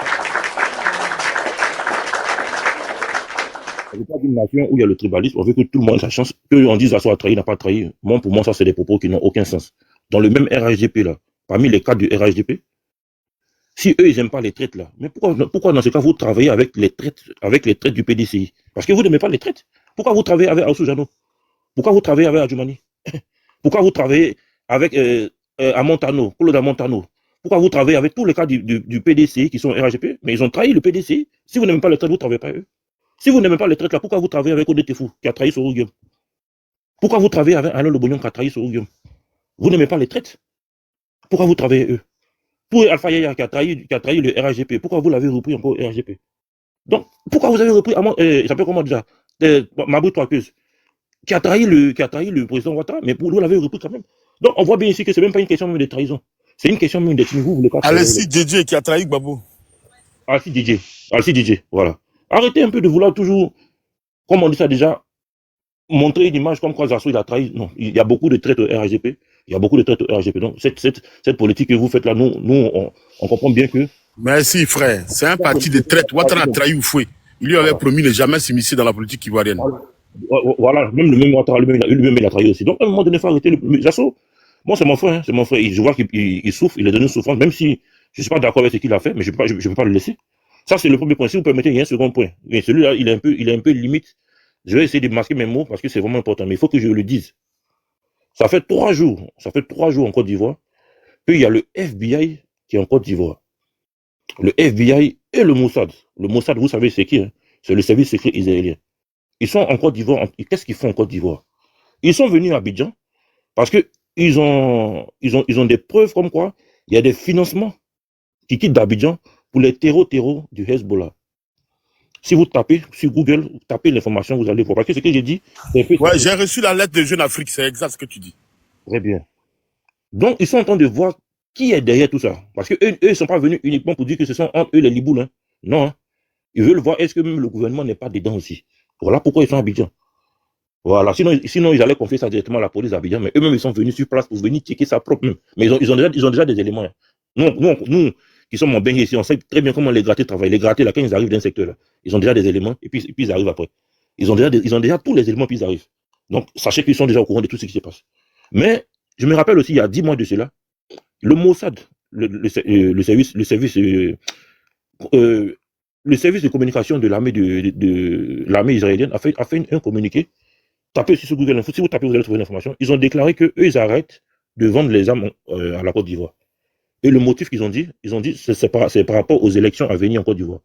pas d'une nation où il y a le tribalisme, on veut que tout le monde ait sa chance, qu'on dise Zasso a trahi, n'a pas trahi. Moi, pour moi, ça c'est des propos qui n'ont aucun sens. Dans le même RHDP là, parmi les cadres du RHDP, si eux ils n'aiment pas les traites là, mais pourquoi dans ce cas vous travaillez avec les traites du PDCI? Parce que vous n'aimez pas les traites. Pourquoi vous travaillez avec Aoussou Jano? Pourquoi vous travaillez avec Adjoumani? Pourquoi vous travaillez avec Amontano, Claude Amontano? Pourquoi vous travaillez avec tous les cas du PDCI qui sont RHDP? Mais ils ont trahi le PDCI. Si vous n'aimez pas les traites, vous ne travaillez pas avec eux. Si vous n'aimez pas les traites là, pourquoi vous travaillez avec Odetefou qui a trahi Soro Guillaume? Pourquoi vous travaillez avec Alain Lobognon qui a trahi Soro Guillaume? Vous n'aimez pas les traites? Pourquoi vous travaillez avec eux? Pour Alpha Yaya qui a trahi le RHDP, pourquoi vous l'avez repris encore au RHDP? Donc, pourquoi vous avez repris il s'appelle comment déjà? Mabou Touakeuse, qui a trahi le président Ouattara, mais vous l'avez repris quand même. Donc, on voit bien ici que c'est même pas une question même de trahison. C'est une question même d'ethnie. Vous voulez pas faire... Alessi DJ qui a trahi Gbagbo. Alessi DJ. Alessi DJ, voilà. Arrêtez un peu de vouloir toujours, comme on dit ça déjà, montrer une image comme quoi Zasso il a trahi. Non, il y a beaucoup de traites au RGP. Il y a beaucoup de traites au RGP. Donc, cette politique que vous faites là, nous on comprend bien que... Merci frère. C'est un parti de traite. Ouattara a trahi Oufoué. Il lui avait promis de ne jamais s'immiscer dans la politique ivoirienne. Voilà, même le même Ouattara lui-même, il a trahi aussi. Donc, à un moment donné, il faut arrêter le Zasso. Moi, c'est mon frère, hein, c'est mon frère. Je vois qu'il souffre, il est donné une souffrance, même si je ne suis pas d'accord avec ce qu'il a fait, mais je ne peux pas le laisser. Ça, c'est le premier point. Si vous permettez, il y a un second point. Mais celui-là, il est un peu limite. Je vais essayer de masquer mes mots parce que c'est vraiment important. Mais il faut que je le dise. Ça fait 3 jours en Côte d'Ivoire qu'il y a le FBI qui est en Côte d'Ivoire. Le FBI et le Mossad. Le Mossad, vous savez, c'est qui, hein? C'est le service secret israélien. Ils sont en Côte d'Ivoire. Qu'est-ce qu'ils font en Côte d'Ivoire? Ils sont venus à Abidjan parce que ils ont des preuves comme quoi il y a des financements qui quittent d'Abidjan pour les terreaux du Hezbollah. Si vous tapez sur Google, vous tapez l'information, vous allez voir. Parce que ce que j'ai dit, c'est un peu... Ouais, j'ai reçu la lettre de Jeune Afrique, c'est exact ce que tu dis. Très bien. Donc, ils sont en train de voir qui est derrière tout ça. Parce qu'eux, ils ne sont pas venus uniquement pour dire que ce sont entre eux les liboules. Hein. Non. Hein. Ils veulent voir est-ce que même le gouvernement n'est pas dedans aussi. Voilà pourquoi ils sont à Abidjan. Voilà. Sinon, ils allaient confier ça directement à la police d'Abidjan. Mais eux-mêmes, ils sont venus sur place pour venir checker ça propre même. Mais ils ont déjà des éléments. Hein. Nous, qui sommes en baigné ici, on sait très bien comment les grattés travaillent. Les grattés, là, quand ils arrivent d'un secteur, là, ils ont déjà des éléments et puis ils arrivent après. Ils ont déjà tous les éléments puis ils arrivent. Donc, sachez qu'ils sont déjà au courant de tout ce qui se passe. Mais, je me rappelle aussi, il y a 10 mois de cela, le Mossad, le service de communication de l'armée de l'armée israélienne a fait un communiqué. Tapez sur Google Info, si vous tapez, vous allez trouver l'information. Ils ont déclaré qu'eux, ils arrêtent de vendre les armes à la Côte d'Ivoire. Et le motif qu'ils ont dit, c'est par rapport aux élections à venir en Côte d'Ivoire.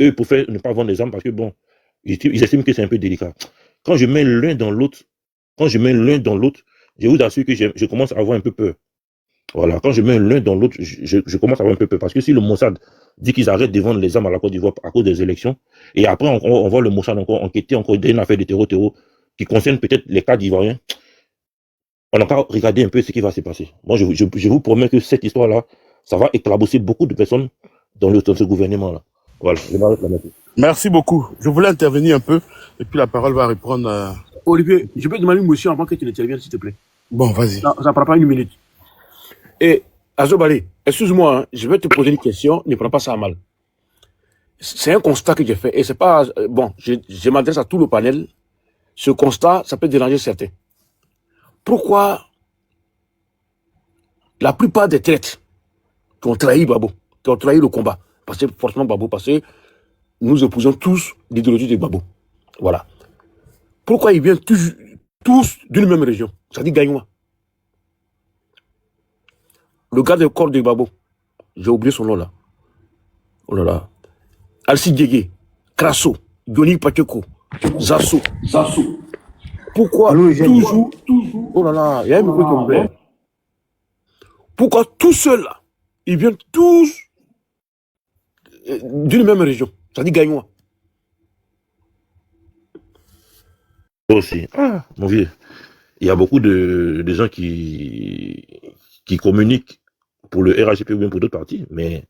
Eux préfèrent ne pas vendre les armes parce que bon, ils estiment que c'est un peu délicat. Quand je mets l'un dans l'autre, je vous assure que je commence à avoir un peu peur. Voilà, quand je mets l'un dans l'autre, je commence à avoir un peu peur. Parce que si le Mossad dit qu'ils arrêtent de vendre les armes à la Côte d'Ivoire à cause des élections, et après on voit le Mossad encore enquêter encore d'une affaire de terreau qui concerne peut-être les cas d'Ivoiriens, on n'a qu'à regarder un peu ce qui va se passer. Moi, je vous promets que cette histoire-là, ça va éclabousser beaucoup de personnes dans ce gouvernement-là. Voilà, je m'arrête là maintenant. Merci beaucoup. Je voulais intervenir un peu, et puis la parole va répondre à... Olivier, je peux te demander une motion avant que tu n'interviennes, s'il te plaît. Bon, vas-y. Ça ne prend pas 1 minute. Et, Azobale, excuse-moi, hein, je vais te poser une question, ne prends pas ça à mal. C'est un constat que j'ai fait, et c'est pas... Bon, je m'adresse à tout le panel. Ce constat, ça peut déranger certains. Pourquoi la plupart des traites qui ont trahi Gbagbo, qui ont trahi le combat, parce que forcément Gbagbo, parce que nous épousons tous l'idéologie de Gbagbo. Voilà. Pourquoi ils viennent tous d'une même région? Ça dit Gagnoua. Le gars de corps de Gbagbo, j'ai oublié son nom là. Oh là là. Alci Diégué, Krasso, Yoni Pacheko, Zasso. Pourquoi toujours, oh là là, il y a un micro qui est ouvert. Pourquoi tous ceux-là, ils viennent tous d'une même région? Ça dit Gagnoua. Aussi. Ah, mon vieux, il y a beaucoup de gens qui communiquent pour le RHP ou bien pour d'autres partis, mais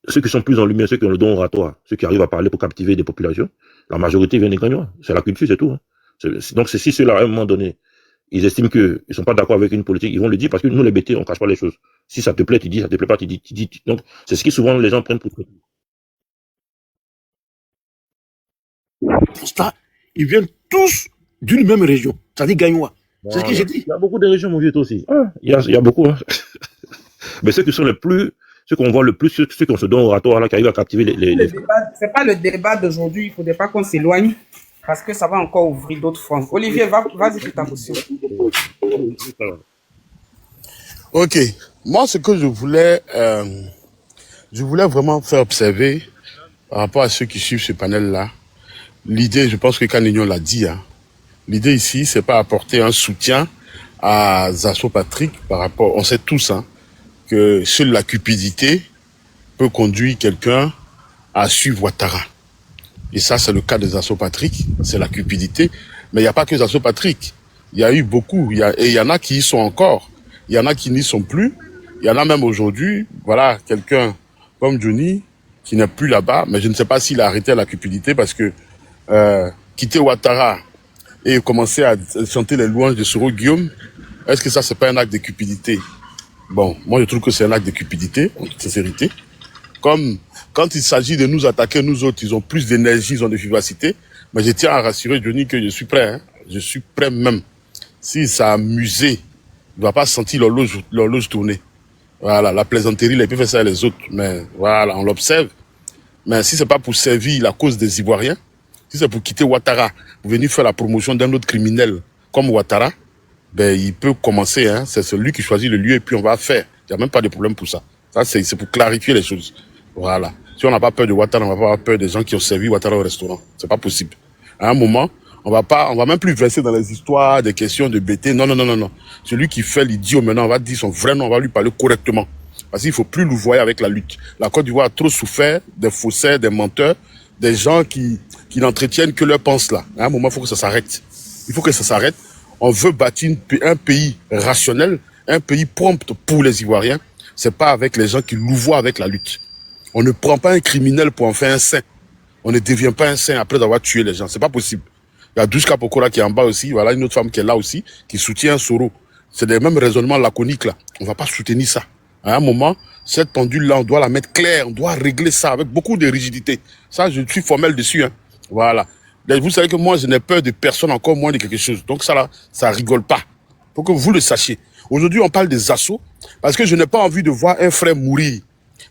ceux qui sont plus en lumière, ceux qui ont le don oratoire, ceux qui arrivent à parler pour captiver des populations, la majorité vient des Gagnois. C'est la culture, c'est tout. Hein. Donc, si ceux-là, à un moment donné, ils estiment qu'ils ne sont pas d'accord avec une politique, ils vont le dire parce que nous, les BT, on ne cache pas les choses. Si ça te plaît, tu dis, ça te plaît pas, tu dis. Donc, c'est ce qui souvent les gens prennent pour tout. Constat, ils viennent tous d'une même région. Ça dit Gagnoua. C'est ce que j'ai dit. Il y a beaucoup de régions, mon vieux, toi aussi. Ah, il y a beaucoup. Hein. Mais ceux qui sont les plus, ceux qu'on voit le plus, ceux qui ont ce don oratoire là, qui arrivent à captiver les... C'est pas le débat d'aujourd'hui, il ne faudrait pas qu'on s'éloigne. Parce que ça va encore ouvrir d'autres fronts. Olivier, vas-y sur ta motion. Ok. Moi, ce que je voulais vraiment faire observer par rapport à ceux qui suivent ce panel-là, l'idée, je pense que Canignon l'a dit, hein, l'idée ici, c'est pas apporter un soutien à Zasso Patrick par rapport, on sait tous, hein, que seule la cupidité peut conduire quelqu'un à suivre Ouattara. Et ça, c'est le cas de Zasso Patrick, c'est la cupidité. Mais il n'y a pas que Zasso Patrick. Il y a eu beaucoup, et il y en a qui y sont encore. Il y en a qui n'y sont plus. Il y en a même aujourd'hui, voilà, quelqu'un comme Johnny qui n'est plus là-bas, mais je ne sais pas s'il a arrêté la cupidité parce que quitter Ouattara et commencer à chanter les louanges de Soro Guillaume, est-ce que ça, c'est pas un acte de cupidité? Bon, moi, je trouve que c'est un acte de cupidité, en toute sincérité. Comme quand il s'agit de nous attaquer, nous autres, ils ont plus d'énergie, ils ont de vivacité. Mais je tiens à rassurer Johnny que je suis prêt, hein. Je suis prêt même. Si ça a amusé, il ne va pas sentir l'horloge tourner. Voilà, la plaisanterie, il peut faire ça les autres. Mais voilà, on l'observe. Mais si c'est pas pour servir la cause des Ivoiriens, si c'est pour quitter Ouattara, pour venir faire la promotion d'un autre criminel comme Ouattara, ben, il peut commencer, hein. C'est celui qui choisit le lieu et puis on va faire. Il n'y a même pas de problème pour ça. Ça, c'est pour clarifier les choses. Voilà. Si on n'a pas peur de Ouattara, on va pas avoir peur des gens qui ont servi Ouattara au restaurant. C'est pas possible. À un moment, on va même plus verser dans les histoires, des questions de BT. Non, non, non, non, non. Celui qui fait l'idiot maintenant, on va dire son vrai nom, on va lui parler correctement. Parce qu'il faut plus le voir avec la lutte. La Côte d'Ivoire a trop souffert des faussaires, des menteurs, des gens qui n'entretiennent que leurs pensées là. À un moment, il faut que ça s'arrête. Il faut que ça s'arrête. On veut bâtir un pays rationnel, un pays prompt pour les Ivoiriens. C'est pas avec les gens qui louvoient avec la lutte. On ne prend pas un criminel pour en faire un saint. On ne devient pas un saint après avoir tué les gens. C'est pas possible. Il y a Douchka Pokora qui est en bas aussi. Voilà une autre femme qui est là aussi, qui soutient Soro. C'est des mêmes raisonnements laconiques là. On va pas soutenir ça. À un moment, cette pendule-là, on doit la mettre claire. On doit régler ça avec beaucoup de rigidité. Ça, je suis formel dessus, hein. Voilà. Vous savez que moi, je n'ai peur de personne, encore moins de quelque chose. Donc ça là, ça rigole pas. Faut que vous le sachiez. Aujourd'hui, on parle des assauts parce que je n'ai pas envie de voir un frère mourir.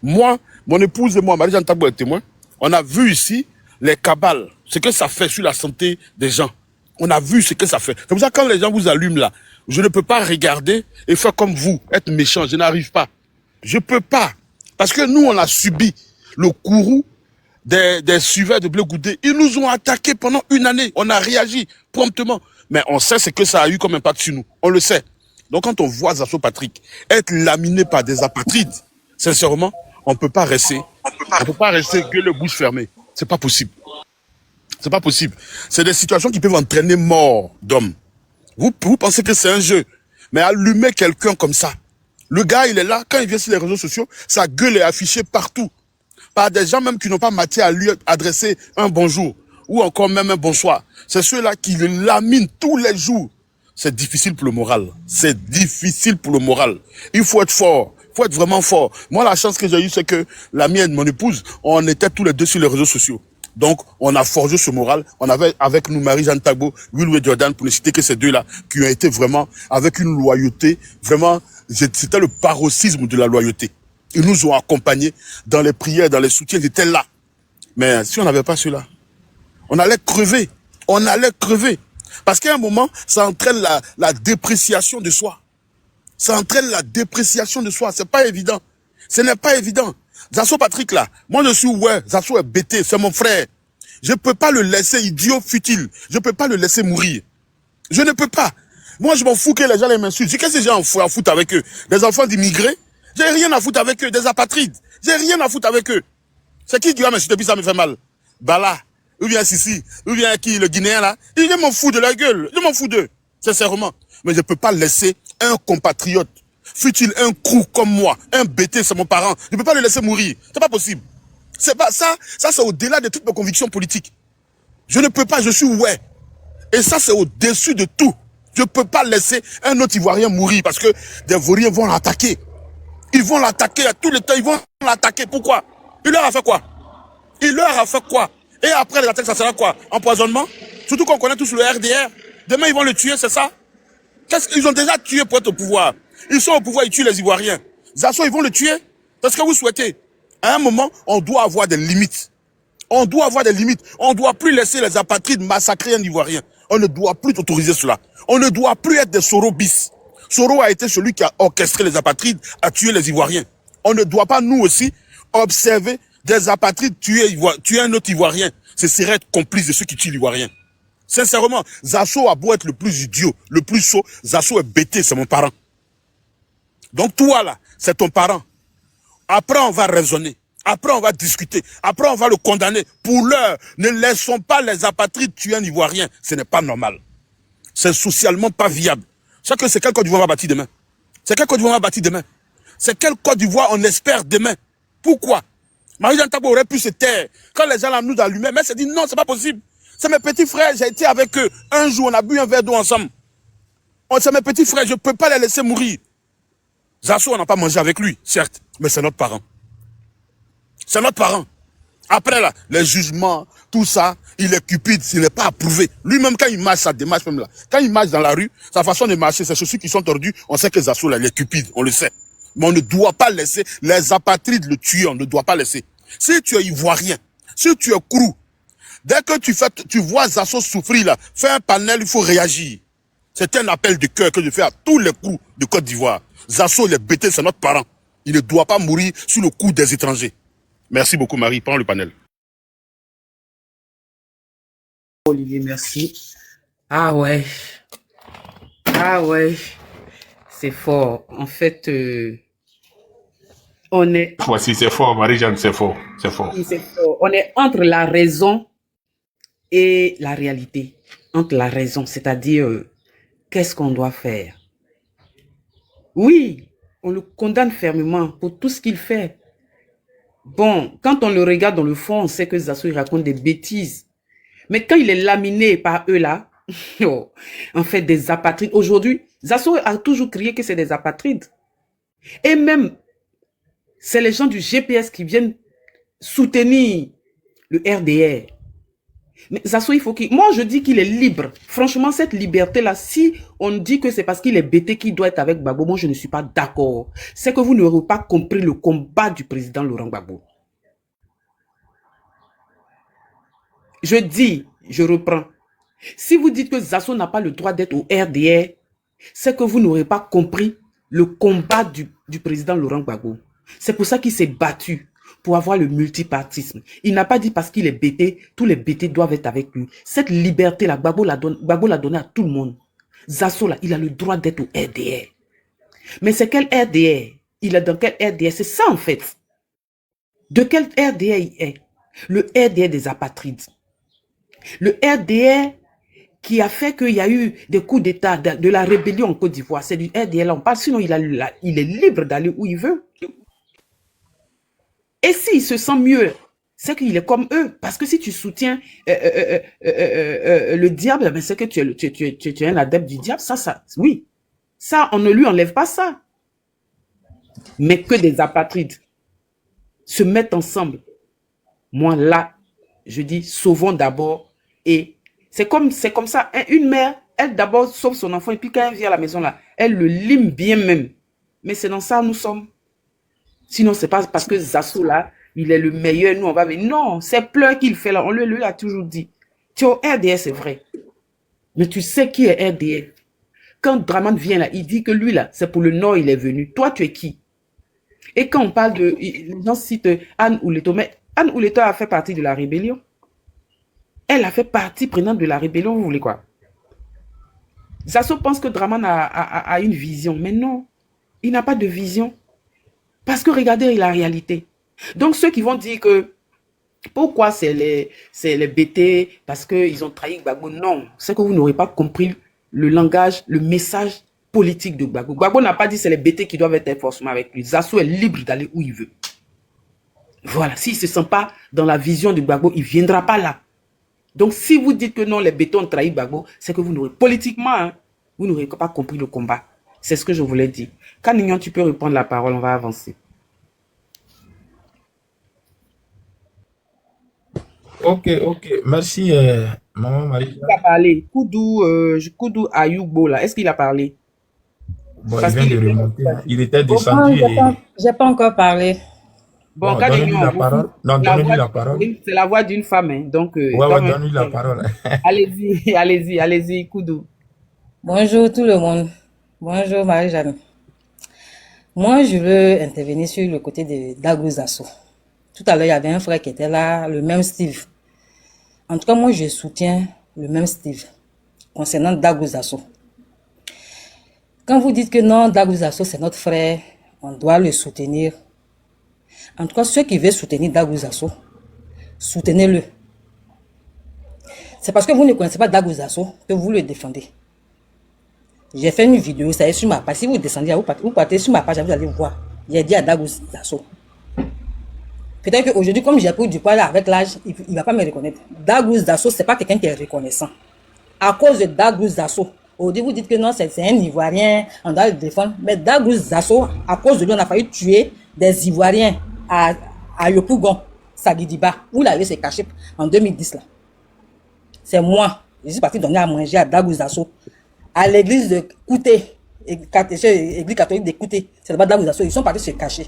Moi, mon épouse et moi, Marie-Jeanne Tabou est témoin, on a vu ici les cabales, ce que ça fait sur la santé des gens. On a vu ce que ça fait. C'est pour ça que quand les gens vous allument là, je ne peux pas regarder et faire comme vous, être méchant. Je n'arrive pas. Je peux pas. Parce que nous, on a subi le courroux des suiveurs de Blé Goudé. Ils nous ont attaqués pendant une année. On a réagi promptement. Mais on sait ce que ça a eu comme impact sur nous. On le sait. Donc quand on voit Zasso Patrick être laminé par des apatrides, sincèrement, on peut pas rester gueule bouche fermée. C'est pas possible. C'est pas possible. C'est des situations qui peuvent entraîner mort d'hommes. Vous pensez que c'est un jeu. Mais allumer quelqu'un comme ça. Le gars, il est là, quand il vient sur les réseaux sociaux, sa gueule est affichée partout. Par des gens même qui n'ont pas matière à lui adresser un bonjour. Ou encore même un bonsoir. C'est ceux-là qui le laminent tous les jours. C'est difficile pour le moral. C'est difficile pour le moral. Il faut être fort. Il faut être vraiment fort. Moi, la chance que j'ai eue, c'est que la mienne, mon épouse, on était tous les deux sur les réseaux sociaux. Donc, on a forgé ce moral. On avait avec nous Marie-Jeanne Tagbo, Will Jordan, pour ne citer que ces deux-là, qui ont été vraiment avec une loyauté. Vraiment, c'était le paroxysme de la loyauté. Ils nous ont accompagnés dans les prières, dans les soutiens. Ils étaient là. Mais si on n'avait pas cela, on allait crever. On allait crever. Parce qu'à un moment, ça entraîne la dépréciation de soi. Ça entraîne la dépréciation de soi. C'est pas évident. Ce n'est pas évident. Zasso Patrick là, moi je suis ouais, Zasso est bêté, c'est mon frère. Je peux pas le laisser idiot futile. Je peux pas le laisser mourir. Je ne peux pas. Moi je m'en fous que les gens les m'insultent. Qu'est-ce que j'ai à foutre avec eux? Des enfants d'immigrés? J'ai rien à foutre avec eux. Des apatrides? J'ai rien à foutre avec eux. C'est qui va m'insulter puis ça me fait mal? Bala, ou bien Sissi, ou bien qui, le Guinéen là? Je m'en fous de la gueule. Je m'en fous d'eux. Sincèrement. Mais je peux pas laisser un compatriote, fut-il un crew comme moi, un bêté, c'est mon parent, je ne peux pas le laisser mourir. C'est pas possible. C'est pas ça. Ça, c'est au-delà de toutes mes convictions politiques. Je ne peux pas, je suis ouais. Et ça, c'est au-dessus de tout. Je ne peux pas laisser un autre Ivoirien mourir parce que des Vauriens vont l'attaquer. Ils vont l'attaquer à tous les temps, ils vont l'attaquer. Pourquoi? Il leur a fait quoi? Il leur a fait quoi? Et après les attaques, ça sera quoi? Empoisonnement? Surtout qu'on connaît tous le RDR. Demain, ils vont le tuer, c'est ça? Qu'est-ce qu'ils ont déjà tué pour être au pouvoir? Ils sont au pouvoir, ils tuent les Ivoiriens. Zasso, ils vont le tuer? C'est ce que vous souhaitez? À un moment, on doit avoir des limites. On doit avoir des limites. On ne doit plus laisser les apatrides massacrer un Ivoirien. On ne doit plus autoriser cela. On ne doit plus être des Soro bis. Soro a été celui qui a orchestré les apatrides à tuer les Ivoiriens. On ne doit pas, nous aussi, observer des apatrides tuer un autre Ivoirien. Ce serait être complice de ceux qui tuent l'Ivoirien. Sincèrement, Zasso a beau être le plus idiot, le plus sot, Zasso est bêté, c'est mon parent. Donc toi là, c'est ton parent. Après on va raisonner, après on va discuter, après on va le condamner. Pour l'heure, ne laissons pas les apatrides tuer un Ivoirien, ce n'est pas normal. C'est socialement pas viable. C'est que c'est quel Côte d'Ivoire va bâtir demain? C'est quelle Côte d'Ivoire on va bâtir demain? C'est quelle Côte d'Ivoire on espère demain? Pourquoi? Marie-Jeanne Tabo aurait pu se taire. Quand les gens là, nous allumaient, mais elle s'est dit non, c'est pas possible. C'est mes petits frères, j'ai été avec eux. Un jour, on a bu un verre d'eau ensemble. C'est mes petits frères, je ne peux pas les laisser mourir. Zasso, on n'a pas mangé avec lui, certes, mais c'est notre parent. C'est notre parent. Après là, les jugements, tout ça, il est cupide, il n'est pas approuvé. Lui-même, quand il marche, sa démarche même là, quand il marche dans la rue, sa façon de marcher, ses chaussures qui sont tordues, on sait que Zasso là, il est cupide, on le sait. Mais on ne doit pas laisser les apatrides le tuer, on ne doit pas laisser. Si tu es ivoirien, si tu es crou, dès que tu vois Zasso souffrir là, fais un panel, il faut réagir. C'est un appel de cœur que je fais à tous les crous de Côte d'Ivoire. Zasso, les bêtés, c'est notre parent. Il ne doit pas mourir sous le coup des étrangers. Merci beaucoup, Marie. Prends le panel. Olivier, merci. Ah ouais. Ah ouais. C'est fort. En fait, on est... Voici, c'est fort, Marie-Jeanne, c'est fort. C'est fort. C'est fort. On est entre la raison et la réalité. Entre la raison, c'est-à-dire, qu'est-ce qu'on doit faire? Oui, on le condamne fermement pour tout ce qu'il fait. Bon, quand on le regarde dans le fond, on sait que Zasso, il raconte des bêtises. Mais quand il est laminé par eux là, oh, en fait, des apatrides. Aujourd'hui, Zasso a toujours crié que c'est des apatrides. Et même, c'est les gens du GPS qui viennent soutenir le RDR. Mais Zasso, il faut qu'il... Moi, je dis qu'il est libre. Franchement, cette liberté-là, si on dit que c'est parce qu'il est bêté qu'il doit être avec Gbagbo, moi, je ne suis pas d'accord. C'est que vous n'aurez pas compris le combat du président Laurent Gbagbo. Je dis, je reprends. Si vous dites que Zasso n'a pas le droit d'être au RDR, c'est que vous n'aurez pas compris le combat du président Laurent Gbagbo. C'est pour ça qu'il s'est battu pour avoir le multipartisme. Il n'a pas dit parce qu'il est bêté, tous les bêtés doivent être avec lui. Cette liberté-là, Gbagbo l'a donnée à tout le monde. Zasso, là, il a le droit d'être au RDR. Mais c'est quel RDR? Il est dans quel RDR? C'est ça, en fait. De quel RDR il est? Le RDR des apatrides. Le RDR qui a fait qu'il y a eu des coups d'État, de la rébellion en Côte d'Ivoire. C'est du RDR, là, on parle. Sinon, il est libre d'aller où il veut. Et s'il se sent mieux, c'est qu'il est comme eux. Parce que si tu soutiens le diable, ben c'est que tu es un adepte du diable. Ça, oui. Ça, on ne lui enlève pas ça. Mais que des apatrides se mettent ensemble. Moi, là, je dis, sauvons d'abord. Et c'est comme ça. Une mère, elle d'abord sauve son enfant. Et puis quand elle vient à la maison, là, elle le lime bien même. Mais c'est dans ça nous sommes. Sinon, c'est pas parce que Zasso, là, il est le meilleur, nous, on va venir. Non, c'est pleurs qu'il fait là. On lui a toujours dit. Tu es au RDR, c'est vrai. Mais tu sais qui est RDR. Quand Draman vient là, il dit que lui, là, c'est pour le Nord, il est venu. Toi, tu es qui? Et quand on parle de... Les gens citent Anne Ouleto. Mais Anne Ouleto a fait partie de la rébellion. Elle a fait partie prenante de la rébellion. Vous voulez quoi? Zasso pense que Draman a une vision. Mais non, il n'a pas de vision. Parce que regardez la réalité. Donc ceux qui vont dire que pourquoi c'est les BT parce qu'ils ont trahi Gbagbo, non, c'est que vous n'aurez pas compris le langage, le message politique de Gbagbo. Gbagbo n'a pas dit c'est les BT qui doivent être forcément avec lui. Zasso est libre d'aller où il veut. Voilà, s'il ne se sent pas dans la vision de Gbagbo, il ne viendra pas là. Donc si vous dites que non, les BT ont trahi Gbagbo, c'est que vous n'aurez politiquement, hein, vous n'aurez pas compris le combat. C'est ce que je voulais dire. Canignon, tu peux reprendre la parole, on va avancer. Ok. Merci, Maman Marie. Il a parlé. Koudou Ayoubo, là. Est-ce qu'il a parlé? Bon, Parce il vient qu'il de était... remonter. Il était Bon, descendu et... j'ai pas encore parlé. Bon, Bon, donnez-lui la parole. Non, donnez-lui la parole. C'est la voix d'une femme, hein. Donc, Ouais, donne-lui la parole. allez-y, Koudou. Bonjour tout le monde. Bonjour Marie-Jeanne. Moi, je veux intervenir sur le côté de Dago Zasso. Tout à l'heure, il y avait un frère qui était là, le même Steve. En tout cas, moi, je soutiens le même Steve concernant Dago Zasso. Quand vous dites que non, Dago Zasso, c'est notre frère, on doit le soutenir. En tout cas, ceux qui veulent soutenir Dago Zasso, soutenez-le. C'est parce que vous ne connaissez pas Dago Zasso que vous le défendez. J'ai fait une vidéo, ça est sur ma page. Si vous descendez, vous partez sur ma page, vous allez voir. J'ai dit à Dagouz Zasso. Peut-être qu'aujourd'hui, comme j'ai pris du poids là avec l'âge, il ne va pas me reconnaître. Dagouz Zasso, ce n'est pas quelqu'un qui est reconnaissant. À cause de Dagouz Zasso, aujourd'hui, vous dites que non, c'est un Ivoirien, on doit le défendre. Mais Dagouz Zasso, à cause de lui, on a failli tuer des Ivoiriens à Yopougon, Sagidiba, où il allait se cacher en 2010 là. C'est moi. Je suis parti donner à manger à Dagouz Zasso, à l'église de Kouté, l'église catholique de Kouté. C'est là-bas Dagouz Zasso, ils sont partis se cacher.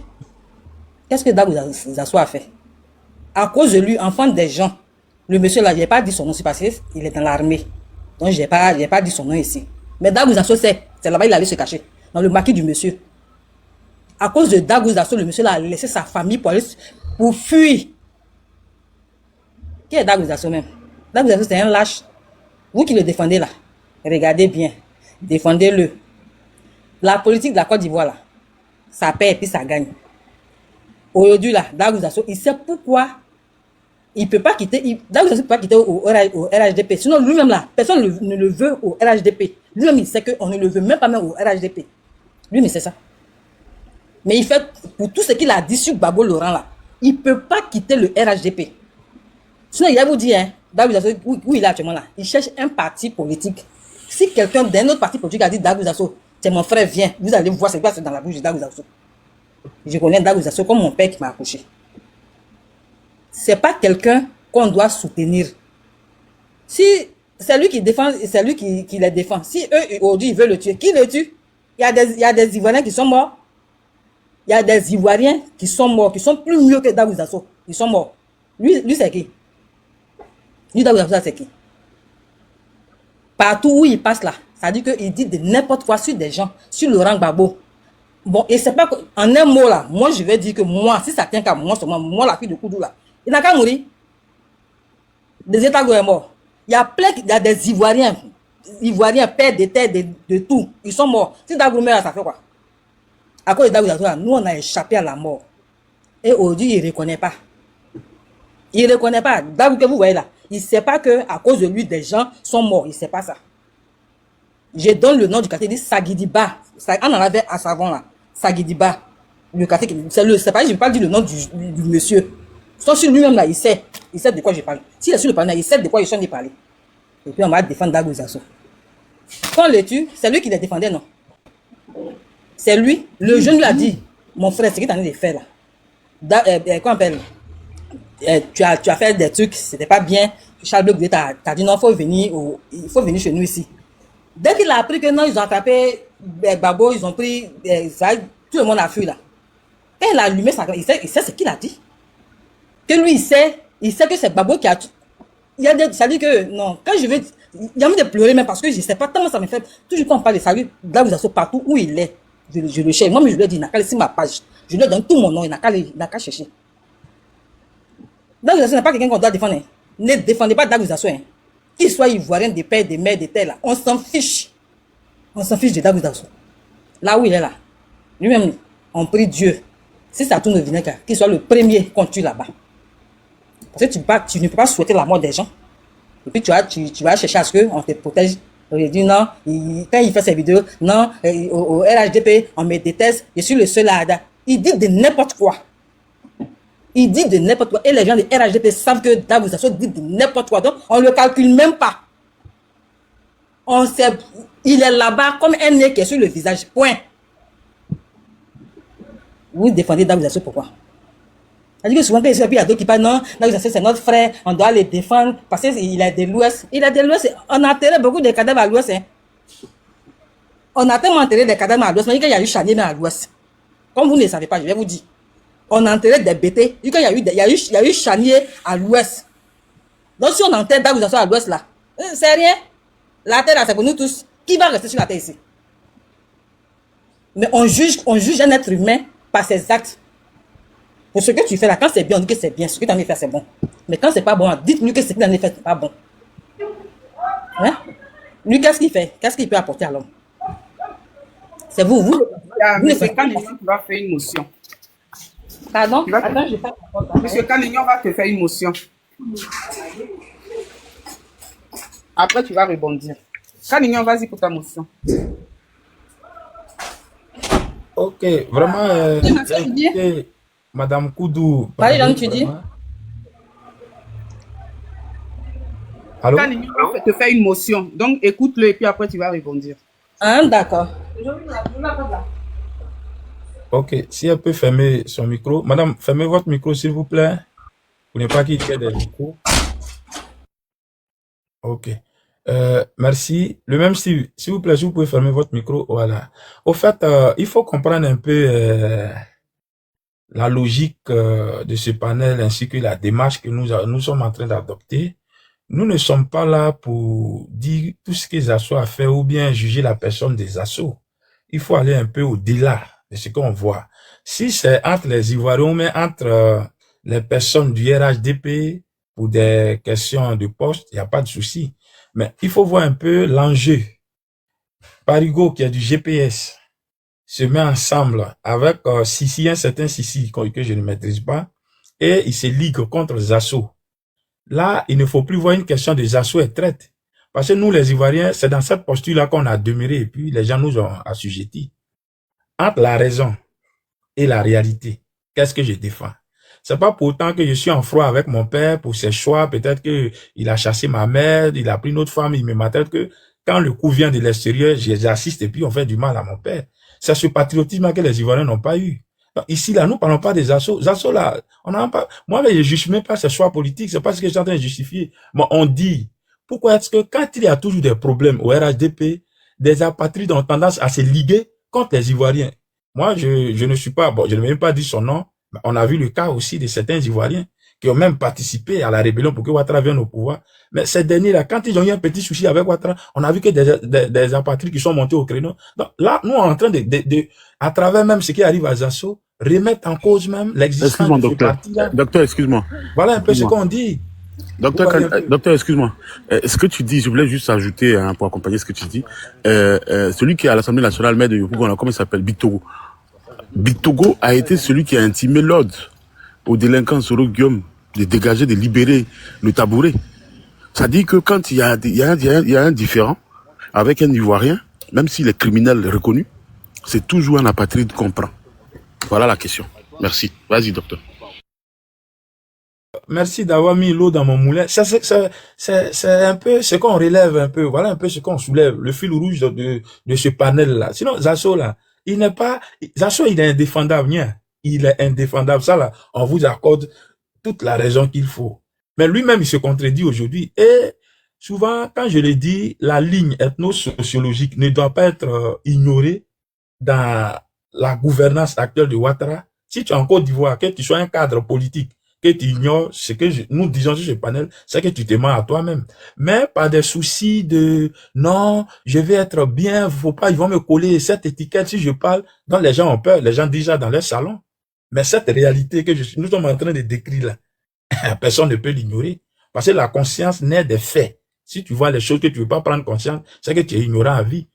Qu'est-ce que Dagouz Zasso a fait? À cause de lui, enfant des gens, le monsieur là, je n'ai pas dit son nom, c'est parce qu'il est dans l'armée. Donc, je n'ai pas dit son nom ici. Mais Dagouz Zasso, c'est là-bas, il allait se cacher, dans le maquis du monsieur. À cause de Dagouz Zasso, le monsieur là a laissé sa famille pour fuir. Qui est Dagouz Zasso même? Dagouz Zasso, c'est un lâche. Vous qui le défendez là, regardez bien, défendez-le. La politique de la Côte d'Ivoire là, ça perd et puis ça gagne. Aujourd'hui là, Dagouz Zasso, il sait pourquoi il ne peut pas quitter, Dagouz Zasso ne peut pas quitter au RHDP. Sinon lui-même là, personne ne le veut au RHDP. Lui-même il sait qu'on ne le veut même pas même au RHDP. Lui, mais c'est ça. Mais il fait, pour tout ce qu'il a dit sur Gbagbo Laurent là, il ne peut pas quitter le RHDP. Sinon il va vous dire, hein, Dagouz Zasso, où il est actuellement là, il cherche un parti politique. Si quelqu'un d'un autre parti politique a dit Dagouz Zasso, c'est mon frère, viens, vous allez voir, c'est quoi dans la bouche de Dagouz Zasso. Je connais Dagouz Zasso comme mon père qui m'a accouché. C'est pas quelqu'un qu'on doit soutenir. Si c'est lui qui défend, c'est lui qui les défend. Si eux, aujourd'hui, ils veulent le tuer, qui le tue? Il y a des Ivoiriens qui sont morts. Il y a des Ivoiriens qui sont morts, qui sont plus mieux que Dagouz Zasso. Ils sont morts. Lui c'est qui? Lui, Dagouz Zasso, c'est qui? Partout où il passe là, ça dit qu'il dit de n'importe quoi sur des gens, sur Laurent Gbagbo. Bon, et c'est pas que, en un mot là, moi je vais dire que moi, si ça tient qu'à moi seulement, moi la fille de Koudou là, il n'a qu'à mourir. Des États est mort. Il y a plein, il y a des Ivoiriens, pères de terre, de tout. Ils sont morts. Si Dagouz meurt, ça fait quoi? À cause de Dagouz Zasso, nous on a échappé à la mort. Et aujourd'hui, il ne reconnaît pas. Il ne reconnaît pas. Dagouz que vous voyez là, il ne sait pas que à cause de lui, des gens sont morts. Il ne sait pas ça. Je donne le nom du quartier, il dit Sagidiba. On en avait à Savon là. Sagidiba. Le quartier, c'est pas, je ne vais pas dire le nom du monsieur. Sauf sur lui-même là, il sait de quoi je parle. S'il est sur le panneau, il sait de quoi je suis en train de parler. Et puis on va défendre Dagouz Zasso. Quand on le tue, c'est lui qui les défendait, non? C'est lui. Le jeune lui a dit, mon frère, c'est qui t'en as de faire là? Comment on appelle? Tu as fait des trucs, c'était pas bien. Charles Bleu t'a dit non, il faut venir chez nous ici. Dès qu'il a appris que non, ils ont attrapé Gbagbo, ils ont pris, tout le monde a fui là. Quand il a allumé sa caméra, il sait ce qu'il a dit. Que lui, il sait que c'est Gbagbo qui a... Ça dit que, non, quand je vais... Il a envie de pleurer même parce que je ne sais pas, tellement ça me fait... Toujours quand on parle de salut, Dagouz Zasso partout où il est, je le cherche. Moi, je lui ai dit, il n'a qu'à laisser ma page. Je lui donne tout mon nom, il n'a qu'à chercher. Dagouz Zasso n'est pas quelqu'un qu'on doit défendre. Hein. Ne défendez pas Dagouz Zasso. Hein. Qu'il soit ivoirien, des pères, des mères, des terres, là. On s'en fiche. On s'en fiche de Dagouz Zasso. Là où il est là. Lui-même, on prie Dieu. Si ça tourne au vinaigre, qu'il soit le premier qu'on tue là-bas. Parce que tu ne peux pas souhaiter la mort des gens. Et puis tu vas chercher à ce qu'on te protège. Il dit non, quand il fait ses vidéos, non, au RHDP, on me déteste, je suis le seul là. Il dit de n'importe quoi. Il dit de n'importe quoi. Et les gens de RHDP savent que Dagouz Zasso dit de n'importe quoi. Donc, on ne le calcule même pas. Il est là-bas comme un nez qui est sur le visage. Point. Vous défendez Dagouz Zasso pourquoi? C'est-à-dire que souvent, quand il y a d'autres qui parlent, non, Dagouz Zasso c'est notre frère, on doit les défendre parce qu'il est de l'Ouest. Il est de l'Ouest. On a enterré beaucoup de cadavres à l'Ouest. Hein. On a tellement enterré des cadavres à l'Ouest. Mais il y a eu Chanier à l'Ouest. Comme vous ne le savez pas, je vais vous dire. On a enterré des bêtés. Il y a eu Chanier à l'Ouest. Donc si on enterre Dagouz Zasso à l'Ouest là, c'est rien. La terre là, c'est pour nous tous. Qui va rester sur la terre ici? Mais on juge un être humain par ses actes. Pour ce que tu fais là, quand c'est bien, on dit que c'est bien. Ce que tu en as fait, c'est bon. Mais quand c'est pas bon, dites-lui que ce qu'il en a fait, c'est pas bon. Hein? Lui, qu'est-ce qu'il fait? Qu'est-ce qu'il peut apporter à l'homme? C'est vous. Monsieur Canignon, tu vas faire une motion. Pardon? Attends, je vais pas. Monsieur Canignon va te faire une motion. Après, tu vas rebondir. Canignon, vas-y pour ta motion. Ok, vraiment, Tu m'as j'ai fait dire. écouté Madame Koudou Marie-Jeanne, parler tu dis? vraiment. Allô? Quand il va te faire une motion. Donc, écoute-le et puis après, tu vas rebondir. Ah, d'accord. Ok, si elle peut fermer son micro. Madame, fermez votre micro, s'il vous plaît. Pour ne pas qu'il y ait des micros. Ok. Merci. Le même s'il vous plaît, si vous pouvez fermer votre micro. Voilà. Au fait, il faut comprendre un peu la logique de ce panel ainsi que la démarche que nous sommes en train d'adopter. Nous ne sommes pas là pour dire tout ce que les assos a fait ou bien juger la personne des assos. Il faut aller un peu au-delà de ce qu'on voit. Si c'est entre les Ivoiriens, mais entre les personnes du RHDP pour des questions de poste, il n'y a pas de souci. Mais il faut voir un peu l'enjeu. Parigo, qui a du GPS, se met ensemble avec Sissi, un certain Sissi que je ne maîtrise pas, et il se ligue contre les assos. Là, il ne faut plus voir une question des assauts et traite. Parce que nous, les Ivoiriens, c'est dans cette posture-là qu'on a demeuré et puis les gens nous ont assujettis. Entre la raison et la réalité, qu'est-ce que je défends? C'est pas pour autant que je suis en froid avec mon père pour ses choix. Peut-être que il a chassé ma mère, il a pris une autre femme, il me maltraite que quand le coup vient de l'extérieur, j'assiste et puis on fait du mal à mon père. C'est ce patriotisme que les Ivoiriens n'ont pas eu. Donc, ici, là, nous parlons pas des assauts. Les assauts, là, on n'a pas, moi, je juge même pas ces choix politiques. C'est pas ce que je suis en train de justifier. Mais on dit, pourquoi est-ce que quand il y a toujours des problèmes au RHDP, des apatrides ont tendance à se liguer contre les Ivoiriens? Moi, je ne suis pas, bon, je ne vais même pas dire son nom, mais on a vu le cas aussi de certains Ivoiriens qui ont même participé à la rébellion pour que Ouattara vienne au pouvoir. Mais ces derniers-là, quand ils ont eu un petit souci avec Ouattara, on a vu que des apatrides qui sont montés au créneau. Donc là, nous, on est en train à travers même ce qui arrive à Zasso, remettre en cause même l'existence Excuse-moi, de ce docteur. parti-là. Docteur, excuse-moi. Voilà un peu ce Excuse-moi. qu'on dit. Docteur, excuse-moi. Ce que tu dis, je voulais juste ajouter pour accompagner ce que tu dis. Celui qui est à l'Assemblée nationale, maire de Yopougon, comment il s'appelle? Bitogo. Bitogo a été celui qui a intimé l'ordre aux délinquants Soro Guillaume de dégager, de libérer le tabouret. Ça dit que quand il y a un différent avec un Ivoirien, même s'il est criminel reconnu, c'est toujours un apatride qu'on prend. Voilà la question. Merci. Vas-y, docteur. Merci d'avoir mis l'eau dans mon moulin. C'est un peu ce qu'on relève un peu. Voilà un peu ce qu'on soulève. Le fil rouge de ce panel-là. Sinon, Zasso, là, Zasso, il est indéfendable. Bien. Il est indéfendable. Ça, là, on vous accorde toute la raison qu'il faut. Mais lui-même, il se contredit aujourd'hui. Et souvent, quand je le dis, la ligne ethno-sociologique ne doit pas être ignorée dans la gouvernance actuelle de Ouattara. Si tu es en Côte d'Ivoire, que tu sois un cadre politique, que tu ignores ce que nous disons sur ce panel, c'est que tu te mens à toi-même. Mais par des soucis de non, je vais être bien, faut pas, ils vont me coller cette étiquette si je parle. Donc les gens ont peur, les gens déjà dans leur salon. Mais cette réalité que nous sommes en train de décrire là, personne ne peut l'ignorer. Parce que la conscience naît des faits. Si tu vois les choses que tu veux pas prendre conscience, c'est que tu es ignorant à vie.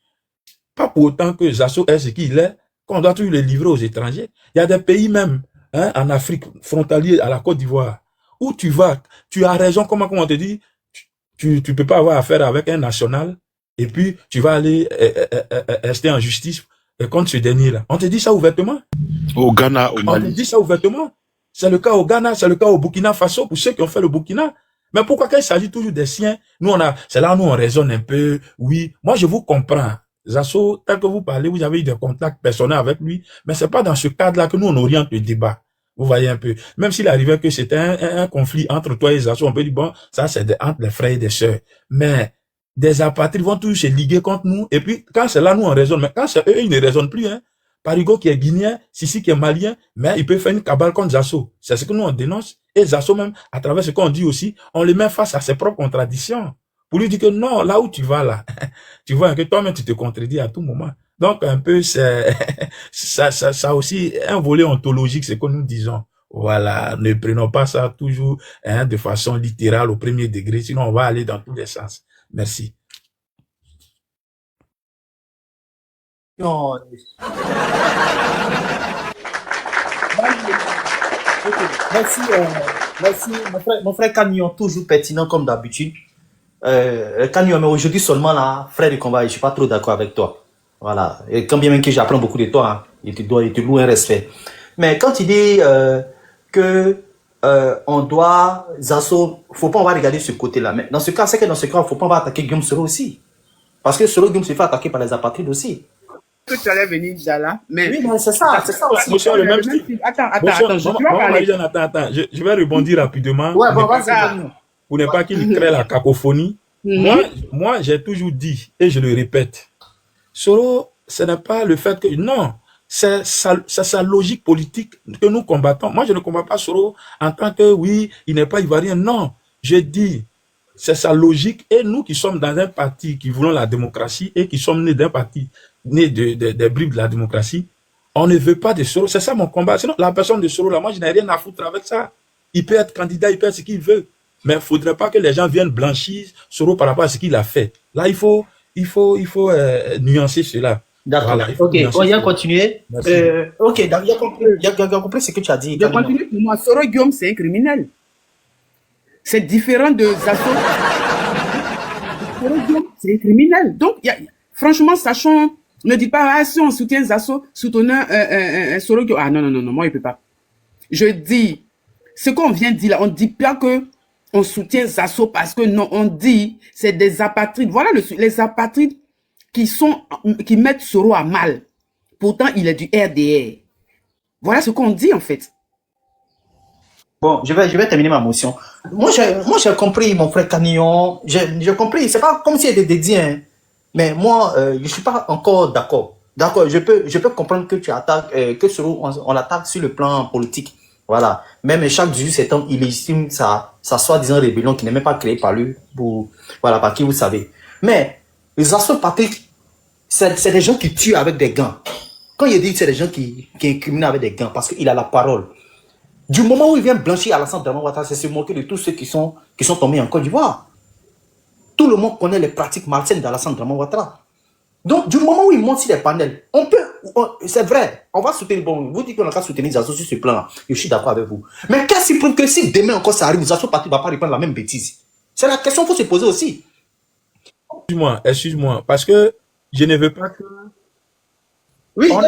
Pas pour autant que Zasso est ce qu'il est, qu'on doit toujours le livrer aux étrangers. Il y a des pays même, en Afrique, frontaliers à la Côte d'Ivoire, où tu vas, tu as raison, comment on te dit, tu peux pas avoir affaire avec un national, et puis tu vas aller rester en justice contre ce dernier-là. On te dit ça ouvertement. Au Ghana, au Mali. On te dit ça ouvertement. C'est le cas au Ghana, c'est le cas au Burkina Faso, pour ceux qui ont fait le Burkina. Mais pourquoi quand il s'agit toujours des siens, c'est là où nous on raisonne un peu, oui. Moi, je vous comprends. Zasso, tel que vous parlez, vous avez eu des contacts personnels avec lui, mais c'est pas dans ce cadre-là que nous on oriente le débat. Vous voyez un peu. Même s'il arrivait que c'était un conflit entre toi et Zasso, on peut dire bon, ça c'est entre les frères et des sœurs. Mais des apatrides vont toujours se liguer contre nous. Et puis quand c'est là nous on raisonne, mais quand c'est eux ils ne raisonnent plus. Parigo qui est guinéen, Sissi qui est malien, mais il peut faire une cabale contre Zasso. C'est ce que nous on dénonce. Et Zasso même, à travers ce qu'on dit aussi, on le met face à ses propres contradictions. Pour lui dire que non, là où tu vas là, tu vois que toi-même tu te contredis à tout moment. Donc un peu c'est ça aussi un volet ontologique, c'est que nous disons. Voilà, ne prenons pas ça toujours de façon littérale au premier degré, sinon on va aller dans tous les sens. Merci. Non. Merci, merci, mon frère Cagnon, toujours pertinent comme d'habitude. Cagnon, mais aujourd'hui seulement là, frère de combat, je suis pas trop d'accord avec toi. Voilà. Et quand bien même que j'apprends beaucoup de toi, hein, il te loue un respect. Mais quand il dit que on doit, Zasso, faut pas on va regarder ce côté-là. Mais dans ce cas, c'est que dans ce cas, faut pas on va attaquer Guillaume Soro aussi. Parce que Soro Guillaume se fait attaquer par les apatrides aussi. Que tu allais venir déjà là, mais Oui, mais c'est ça aussi. Monsieur a le même style. Attends, Maman Marie-Jeanne, attends. Je vais rebondir rapidement. Ouais, bon, Pour ne pas- vas-y. pour ne pas qu'il crée la cacophonie. Moi, j'ai toujours dit, et je le répète, Soro, ce n'est pas le fait que... Non, c'est sa logique politique que nous combattons. Moi, je ne combats pas Soro en tant que, oui, il n'est pas ivoirien. Non, je dis, c'est sa logique. Et nous qui sommes dans un parti qui voulons la démocratie et qui sommes nés d'un parti, nés des bribes de la démocratie, on ne veut pas de Soro. C'est ça mon combat. Sinon, la personne de Soro, là, moi, je n'ai rien à foutre avec ça. Il peut être candidat, il peut être ce qu'il veut. Mais il ne faudrait pas que les gens viennent blanchir Soro par rapport à ce qu'il a fait. Là, il faut nuancer cela. D'accord. Voilà, il faut Ok, nuancer on y a cela. continué. Merci. Ok, il a compris ce que tu as dit. je carrément. continue pour moi. Soro Guillaume, c'est un criminel. C'est différent de Zasso. Soro Guillaume, c'est un criminel. Donc, franchement, sachant, ne dis pas, si on soutient Zasso, soutenez Soro Guillaume. Ah non, moi, il ne peut pas. Je dis, ce qu'on vient de dire là, on ne dit pas que on soutient Zasso parce que non, on dit c'est des apatrides. Voilà les apatrides qui mettent Soro à mal. Pourtant, il est du RDR. Voilà ce qu'on dit en fait. Bon, je vais terminer ma motion. Moi, j'ai compris, mon frère Canillon. J'ai compris. C'est pas comme si c'était dédié, hein. Mais moi, je suis pas encore d'accord. D'accord, je peux comprendre que tu attaques, que Soro, on l'attaque sur le plan politique. Voilà. Même chaque 18 septembre, il estime sa soi-disant rébellion qui n'est même pas créée par lui, voilà, par qui vous savez. Mais les assauts Patrick, c'est des gens qui tuent avec des gants. Quand il dit c'est des gens qui incriminent avec des gants, parce qu'il a la parole. Du moment où il vient blanchir Alassane Dramane Ouattara, c'est se moquer de tous ceux qui sont tombés en Côte d'Ivoire. Tout le monde connaît les pratiques malsaines d'Alassane Dramane Ouattara. Donc, du moment où il monte sur les panels, c'est vrai, on va soutenir, bon, vous dites qu'on a qu'à soutenir Zasso sur ce plan-là, je suis d'accord avec vous. Mais qu'est-ce qui prouve que si demain encore ça arrive, Zasso Patrick ne va pas répondre la même bêtise? C'est la question qu'il faut se poser aussi. Excuse-moi, parce que je ne veux pas que... Oui, Non,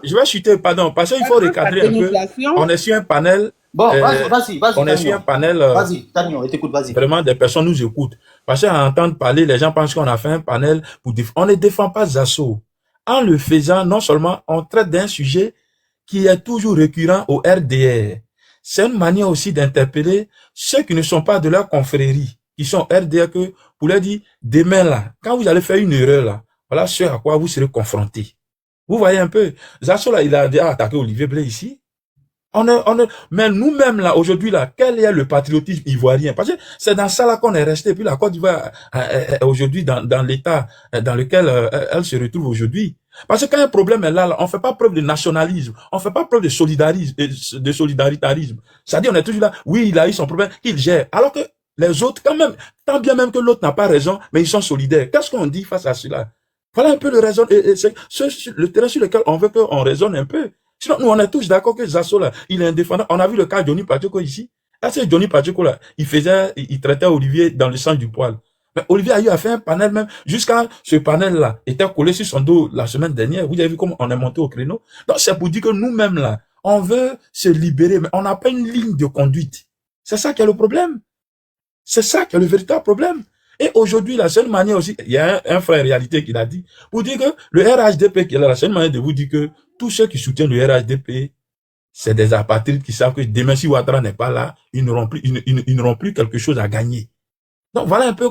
je vais chuter, pardon, parce qu'il faut recadrer un peu. On est sur un panel. Bon, vas-y. On est sur un panel. Vas-y, Tanion, t'écoute, vas-y. Vraiment, des personnes nous écoutent. Parce qu'à entendre parler, les gens pensent qu'on a fait un panel pour on ne défend pas Zasso. En le faisant, non seulement on traite d'un sujet qui est toujours récurrent au RDR. C'est une manière aussi d'interpeller ceux qui ne sont pas de leur confrérie, qui sont RDR, que pour leur dire, demain là, quand vous allez faire une erreur là, voilà ce à quoi vous serez confrontés. Vous voyez un peu, Zasso là, il a déjà attaqué Olivier Blé ici. Mais nous-mêmes là, aujourd'hui là, quel est le patriotisme ivoirien? Parce que c'est dans ça là qu'on est resté. Puis la Côte d'Ivoire aujourd'hui dans l'état dans lequel elle se retrouve aujourd'hui. Parce que quand un problème est là, on fait pas preuve de nationalisme, on fait pas preuve de solidaritarisme. C'est-à-dire on est toujours là, oui, il a eu son problème, il gère. Alors que les autres, quand même, tant bien même que l'autre n'a pas raison, mais ils sont solidaires. Qu'est-ce qu'on dit face à cela? Voilà un peu le raison, le terrain sur lequel on veut qu'on raisonne un peu. Sinon, nous, on est tous d'accord que Zasso, là, il est indéfendable. On a vu le cas de Johnny Pacheco ici. Est-ce que Johnny Pacheco, là, il traitait Olivier dans le sang du poil? Mais Olivier a eu à faire un panel même, jusqu'à ce panel-là était collé sur son dos la semaine dernière. Vous avez vu comment on est monté au créneau? Donc, c'est pour dire que nous-mêmes, là, on veut se libérer, mais on n'a pas une ligne de conduite. C'est ça qui est le problème. C'est ça qui est le véritable problème. Et aujourd'hui, la seule manière aussi, il y a un frère réalité qui l'a dit, pour dire que le RHDP qui est là, la seule manière de vous dire que tous ceux qui soutiennent le RHDP, c'est des apatrides qui savent que demain, si Ouattara n'est pas là, ils n'auront plus quelque chose à gagner. Donc voilà un peu,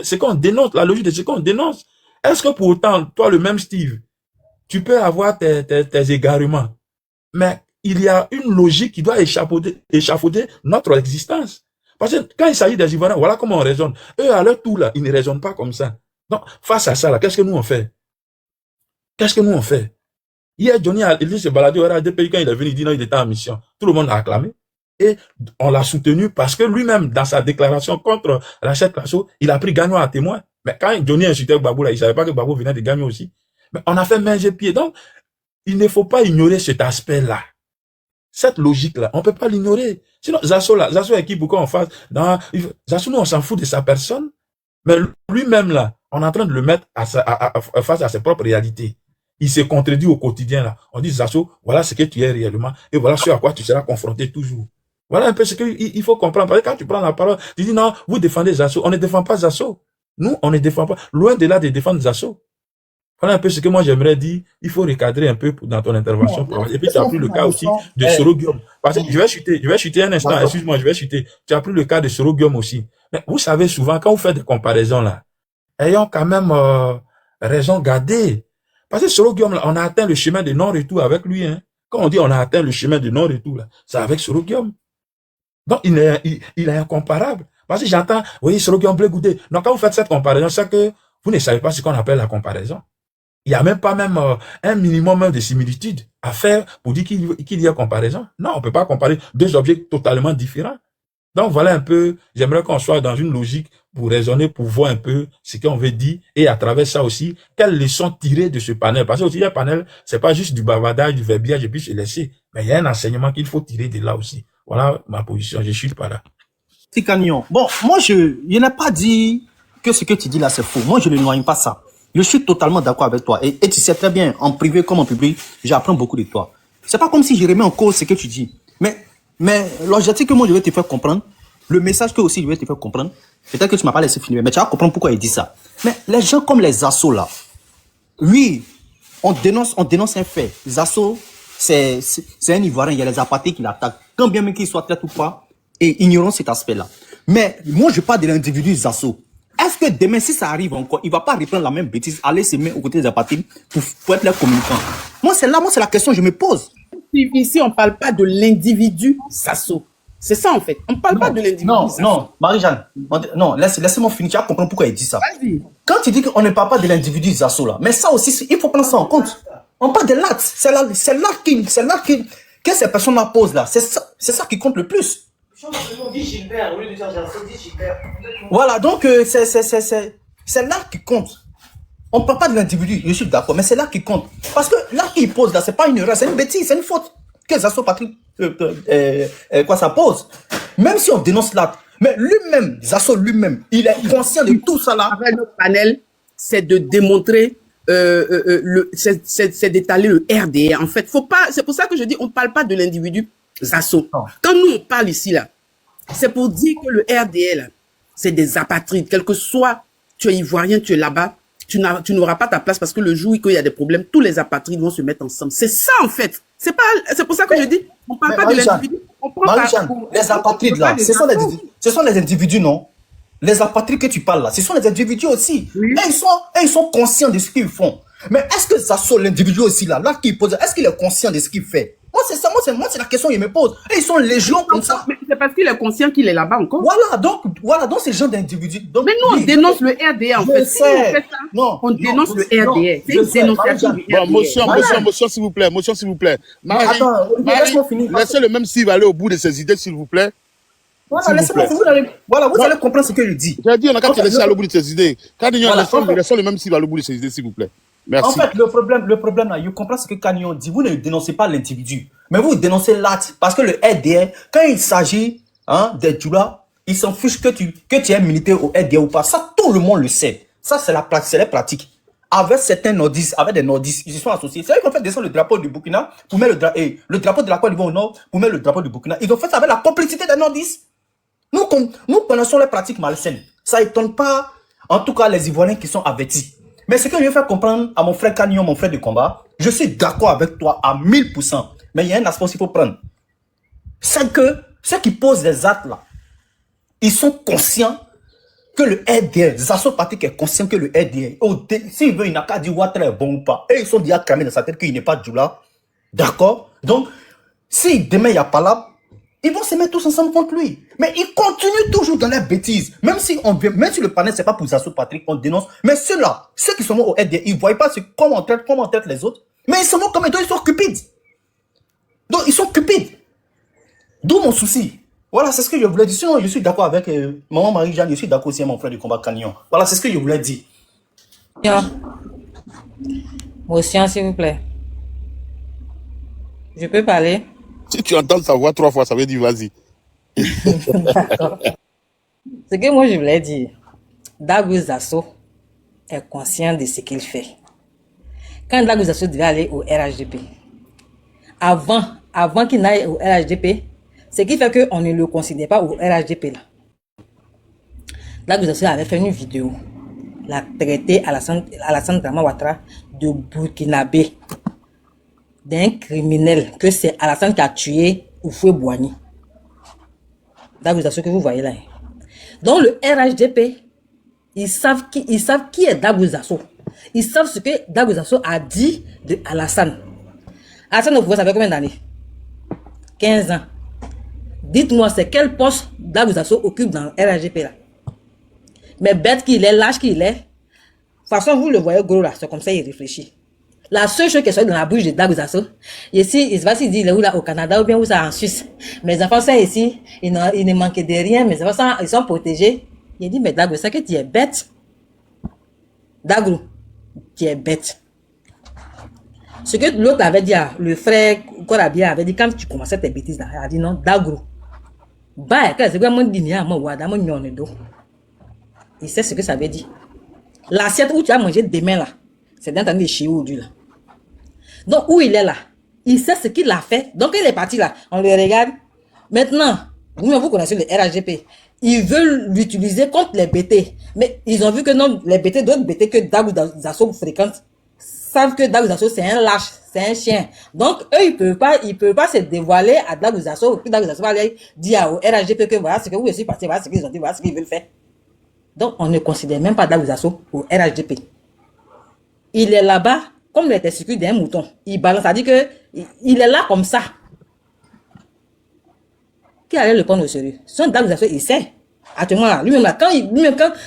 c'est qu'on dénonce, la logique de ce qu'on dénonce. Est-ce que pour autant, toi, le même Steve, tu peux avoir tes égarements, mais il y a une logique qui doit échafauder notre existence. Parce que quand il s'agit des Ivoiriens, voilà comment on raisonne. Eux, à leur tour, là, ils ne raisonnent pas comme ça. Donc, face à ça, là, qu'est-ce que nous on fait? Qu'est-ce que nous on fait? Hier, Johnny a dit se balader au RHDP quand il est venu, il dit non, il était en mission. Tout le monde l'a acclamé. Et on l'a soutenu parce que lui-même, dans sa déclaration contre Rachel Crasso, il a pris Gagnon à témoin. Mais quand Johnny insultait Gbagbo, là, il savait pas que Gbagbo venait de Gagnon aussi. Mais on a fait main et pied. Donc, il ne faut pas ignorer cet aspect-là. Cette logique-là, on peut pas l'ignorer. Sinon, Zasso est qui pour qu'on fasse, Zasso, nous, on s'en fout de sa personne. Mais lui-même, là, On est en train de le mettre face à ses propres réalités. Il se contredit au quotidien, là. On dit, Zasso, voilà ce que tu es réellement, et voilà ce à quoi tu seras confronté toujours. Voilà un peu ce qu'il faut comprendre. Parce que quand tu prends la parole, tu dis, non, vous défendez Zasso. On ne défend pas Zasso. Nous, on ne défend pas. Loin de là de défendre Zasso. Voilà un peu ce que moi j'aimerais dire. Il faut recadrer un peu dans ton intervention. Et puis tu as pris le cas aussi de Soro Guillaume. Parce que je vais chuter un instant, excuse-moi, je vais chuter. Tu as pris le cas de Soro Guillaume aussi. Mais vous savez souvent, quand vous faites des comparaisons là, ayons quand même raison garder. Parce que Soro Guillaume, là, on a atteint le chemin de non-retour avec lui. Hein. Quand on dit on a atteint le chemin de non-retour, là, c'est avec Soro Guillaume. Donc il est incomparable. Parce que j'entends, oui, Soro Guillaume peut goûter. Donc quand vous faites cette comparaison, c'est que vous ne savez pas ce qu'on appelle la comparaison. Il n'y a même pas un minimum de similitude à faire pour dire qu'il y a comparaison. Non, on ne peut pas comparer deux objets totalement différents. Donc voilà un peu, j'aimerais qu'on soit dans une logique pour raisonner, pour voir un peu ce qu'on veut dire et à travers ça aussi, quelles leçons tirer de ce panel. Parce que aussi, un panel, c'est pas juste du bavardage, du verbiage et puis se laisser. Mais il y a un enseignement qu'il faut tirer de là aussi. Voilà ma position, je suis pas là. C'est Cagnon. Bon, moi, je n'ai pas dit que ce que tu dis là, c'est faux. Moi, je ne noie pas ça. Je suis totalement d'accord avec toi. Et tu sais très bien, en privé comme en public, j'apprends beaucoup de toi. C'est pas comme si je remets en cause ce que tu dis. Mais l'objectif que moi, je vais te faire comprendre, le message que aussi je vais te faire comprendre, peut-être que tu m'as pas laissé finir, mais tu vas comprendre pourquoi il dit ça. Mais les gens comme les Zasso là, oui, on dénonce un fait. Zasso, c'est un Ivoirien, il y a les apathés qui l'attaquent. Quand bien même qu'il soit tête ou pas, et ignorons cet aspect-là. Mais moi, je parle de l'individu Zasso. Est-ce que demain, si ça arrive encore, il va pas reprendre la même bêtise, aller se mettre aux côtés des apathés pour être leur communicant? Moi, c'est la question que je me pose. Ici, on parle pas de l'individu Zasso. C'est ça, en fait. On parle pas de l'individu Zasso. Non, Marie-Jeanne. Non, laissez-moi finir. Tu vas comprendre pourquoi il dit ça. Vas-y. Quand tu dis qu'on ne parle pas de l'individu Zasso, là, mais ça aussi, il faut prendre ça en compte. On parle de l'acte. C'est l'acte que ces personnes-là posent, là. C'est ça qui compte le plus. Voilà, donc c'est l'acte qui compte. On ne parle pas de l'individu, je suis d'accord, mais c'est l'acte qui compte. Parce que l'acte qu'il pose là, c'est pas une erreur, c'est une bêtise, c'est une faute que Zasso Patrick ça pose. Même si on dénonce l'acte, mais lui-même, Zasso lui-même, il est conscient de tout ça là. Avec notre panel, c'est de démontrer, c'est d'étaler le RDR. En fait, faut pas. C'est pour ça que je dis, on parle pas de l'individu Zasso. Quand nous on parle ici là, c'est pour dire que le RDL, c'est des apatrides. Quel que soit, tu es ivoirien, tu es là-bas, tu n'auras pas ta place parce que le jour où il y a des problèmes, tous les apatrides vont se mettre ensemble. C'est ça en fait. C'est pour ça que je dis, on parle pas de l'individu. Les apatrides là, ce sont les individus, non? Les apatrides que tu parles là, ce sont les individus aussi. Oui. Et ils sont conscients de ce qu'ils font. Mais est-ce que Zasso, l'individu aussi là qu'il pose, est-ce qu'il est conscient de ce qu'il fait? Moi, c'est ça, moi, c'est la question qu'il me pose. Et ils sont légion comme ça. Mais c'est parce qu'il est conscient qu'il est là-bas encore. Voilà, donc c'est le genre d'individu. Mais nous, on dénonce le RDA, en fait. Si on fait ça, on dénonce le RDA. C'est une dénonciation du RDA. Motion, s'il vous plaît. Motion, s'il vous plaît. Marie, laissez le même Steve aller au bout de ses idées, s'il vous plaît. Voilà, laissez-moi finir. Voilà, vous allez comprendre ce que je dis. J'ai dit, on a qu'à te laisser aller au bout de ses idées. Quand il y a laissez le même Steve aller au bout de ses idées, s'il vous plaît. Merci. En fait, le problème là, je comprends ce que Canyon dit. Vous ne dénoncez pas l'individu, mais vous dénoncez l'acte. Parce que le RDR, quand il s'agit des Djoula, il s'en fiche que tu es milité au RDR ou pas. Ça, tout le monde le sait. Ça, c'est les pratiques. Avec certains nordistes, avec des nordistes, ils se sont associés. C'est eux qui ont fait descendre le drapeau du Burkina pour mettre le drapeau de la Côte d'Ivoire au nord pour mettre le drapeau du Burkina. Ils ont fait ça avec la complicité des nordistes. Nous connaissons les pratiques malsaines. Ça étonne pas, en tout cas, les Ivoiriens qui sont avertis. Mais ce que je vais faire comprendre à mon frère Canyon, mon frère de combat, je suis d'accord avec toi à 1000%. Mais il y a un aspect qu'il faut prendre. C'est que ceux qui posent les actes là, ils sont conscients que le RDR, Zasso Patrick est conscient que le RDR, s'il veut, il n'a qu'à dire Ouattara est bon ou pas. Et ils sont déjà cramés dans sa tête qu'il n'est pas Djoula. D'accord? Donc, si demain il n'y a pas là, ils vont se mettre tous ensemble contre lui. Mais ils continuent toujours dans la bêtise. Même si le panel, c'est pas pour Zasso Patrick, on dénonce. Mais ceux-là, ceux qui sont au RDR, ils ne voient pas comment on traite les autres. Mais ils sont comme ils sont cupides. Donc, ils sont cupides. D'où mon souci. Voilà, c'est ce que je voulais dire. Sinon, je suis d'accord avec maman Marie-Jeanne, je suis d'accord aussi avec mon frère de combat Canyon. Voilà, c'est ce que je voulais dire. Motion, s'il vous plaît. Je peux parler? Si tu entends sa voix 3 fois, ça veut dire vas-y. D'accord. Ce que moi je voulais dire, Dagouz Zasso, est conscient de ce qu'il fait. Quand Dagouz Dasso devait aller au RHDP, avant qu'il n'aille au RHDP, ce qui fait qu'on ne le considère pas au RHDP là. Dagouz Dasso avait fait une vidéo, l'a traité Alassane Dramane Ouattara de burkinabé, d'un criminel, que c'est Alassane qui a tué Houphouët-Boigny. Dagouz Dasso que vous voyez là. Donc le RHDP, ils savent qui est Dagouz Dasso. Ils savent ce que Dagouz Dasso a dit de Alassane. Alassane au pouvoir, ça fait combien d'années? 15 ans. Dites-moi, c'est quel poste Dagouz Dasso occupe dans le RHDP là? Mais bête qu'il est, lâche qu'il est. De toute façon, vous le voyez gros là, c'est comme ça il réfléchit. La seule chose qui est dans la bouche de Dagouz Dasso, ici, il se va s'il dit, il est où là, au Canada ou bien où ça en Suisse. Mes enfants sont ici, ils ne manquent de rien, mes enfants ils sont protégés. Il dit, mais Dagouz, c'est que tu es bête. Dagouz, tu es bête. Ce que l'autre avait dit, le frère Korabia avait dit, quand tu commençais tes bêtises là, il a dit non, Dagouz. Bah, quand c'est quoi mon dîner, mon wada, mon nyonedo. Il sait ce que ça veut dire. L'assiette où tu as mangé demain là, c'est dans de chez aujourd'hui là. Donc où il est là, il sait ce qu'il a fait. Donc il est parti là, on le regarde. Maintenant, vous connaissez le RHDP. Ils veulent l'utiliser contre les BT. Mais ils ont vu que non, les BT, d'autres BT que Dagouz Dasso fréquente, savent que Dagouz Dasso c'est un lâche, c'est un chien. Donc eux, ils peuvent pas se dévoiler à Dagouz Dasso. Puis Dagouz Dasso va aller dire au RHDP que voilà ce que vous aussi parti, voilà ce qu'ils ont dit, voilà ce qu'ils veulent faire. Donc on ne considère même pas Dagouz Dasso au RHDP. Il est là-bas comme les testicules d'un mouton. Il balance, ça dit que il est là comme ça. Qui allait le prendre au sérieux? Son Dagouz Dasso, il sait. Actuellement là, lui-même là,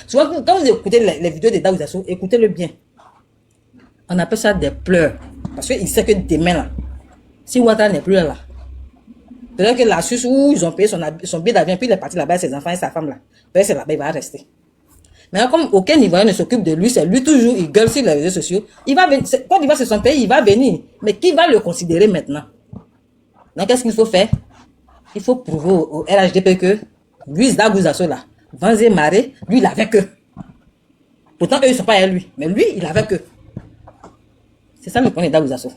souvent, quand vous écoutez les vidéos de Dagouz Dasso, écoutez-le bien. On appelle ça des pleurs. Parce qu'il sait que demain là, si Ouattara n'est plus là, peut-être que la Suisse où ils ont payé son billet d'avion, puis il est parti là-bas, ses enfants et sa femme là, peut-être c'est là-bas, il va rester. Mais comme aucun Ivoirien ne s'occupe de lui, c'est lui toujours, il gueule sur les réseaux sociaux. Il va venir, quand il va sur son pays, il va venir. Mais qui va le considérer maintenant? Donc qu'est-ce qu'il faut faire? Il faut prouver au RHDP que lui, Dagouz Dasso là, Vanzé Maré, lui, il avait que. Pourtant, eux, ils ne sont pas à lui. Mais lui, il avait que. C'est ça le point de Dagouz Dasso.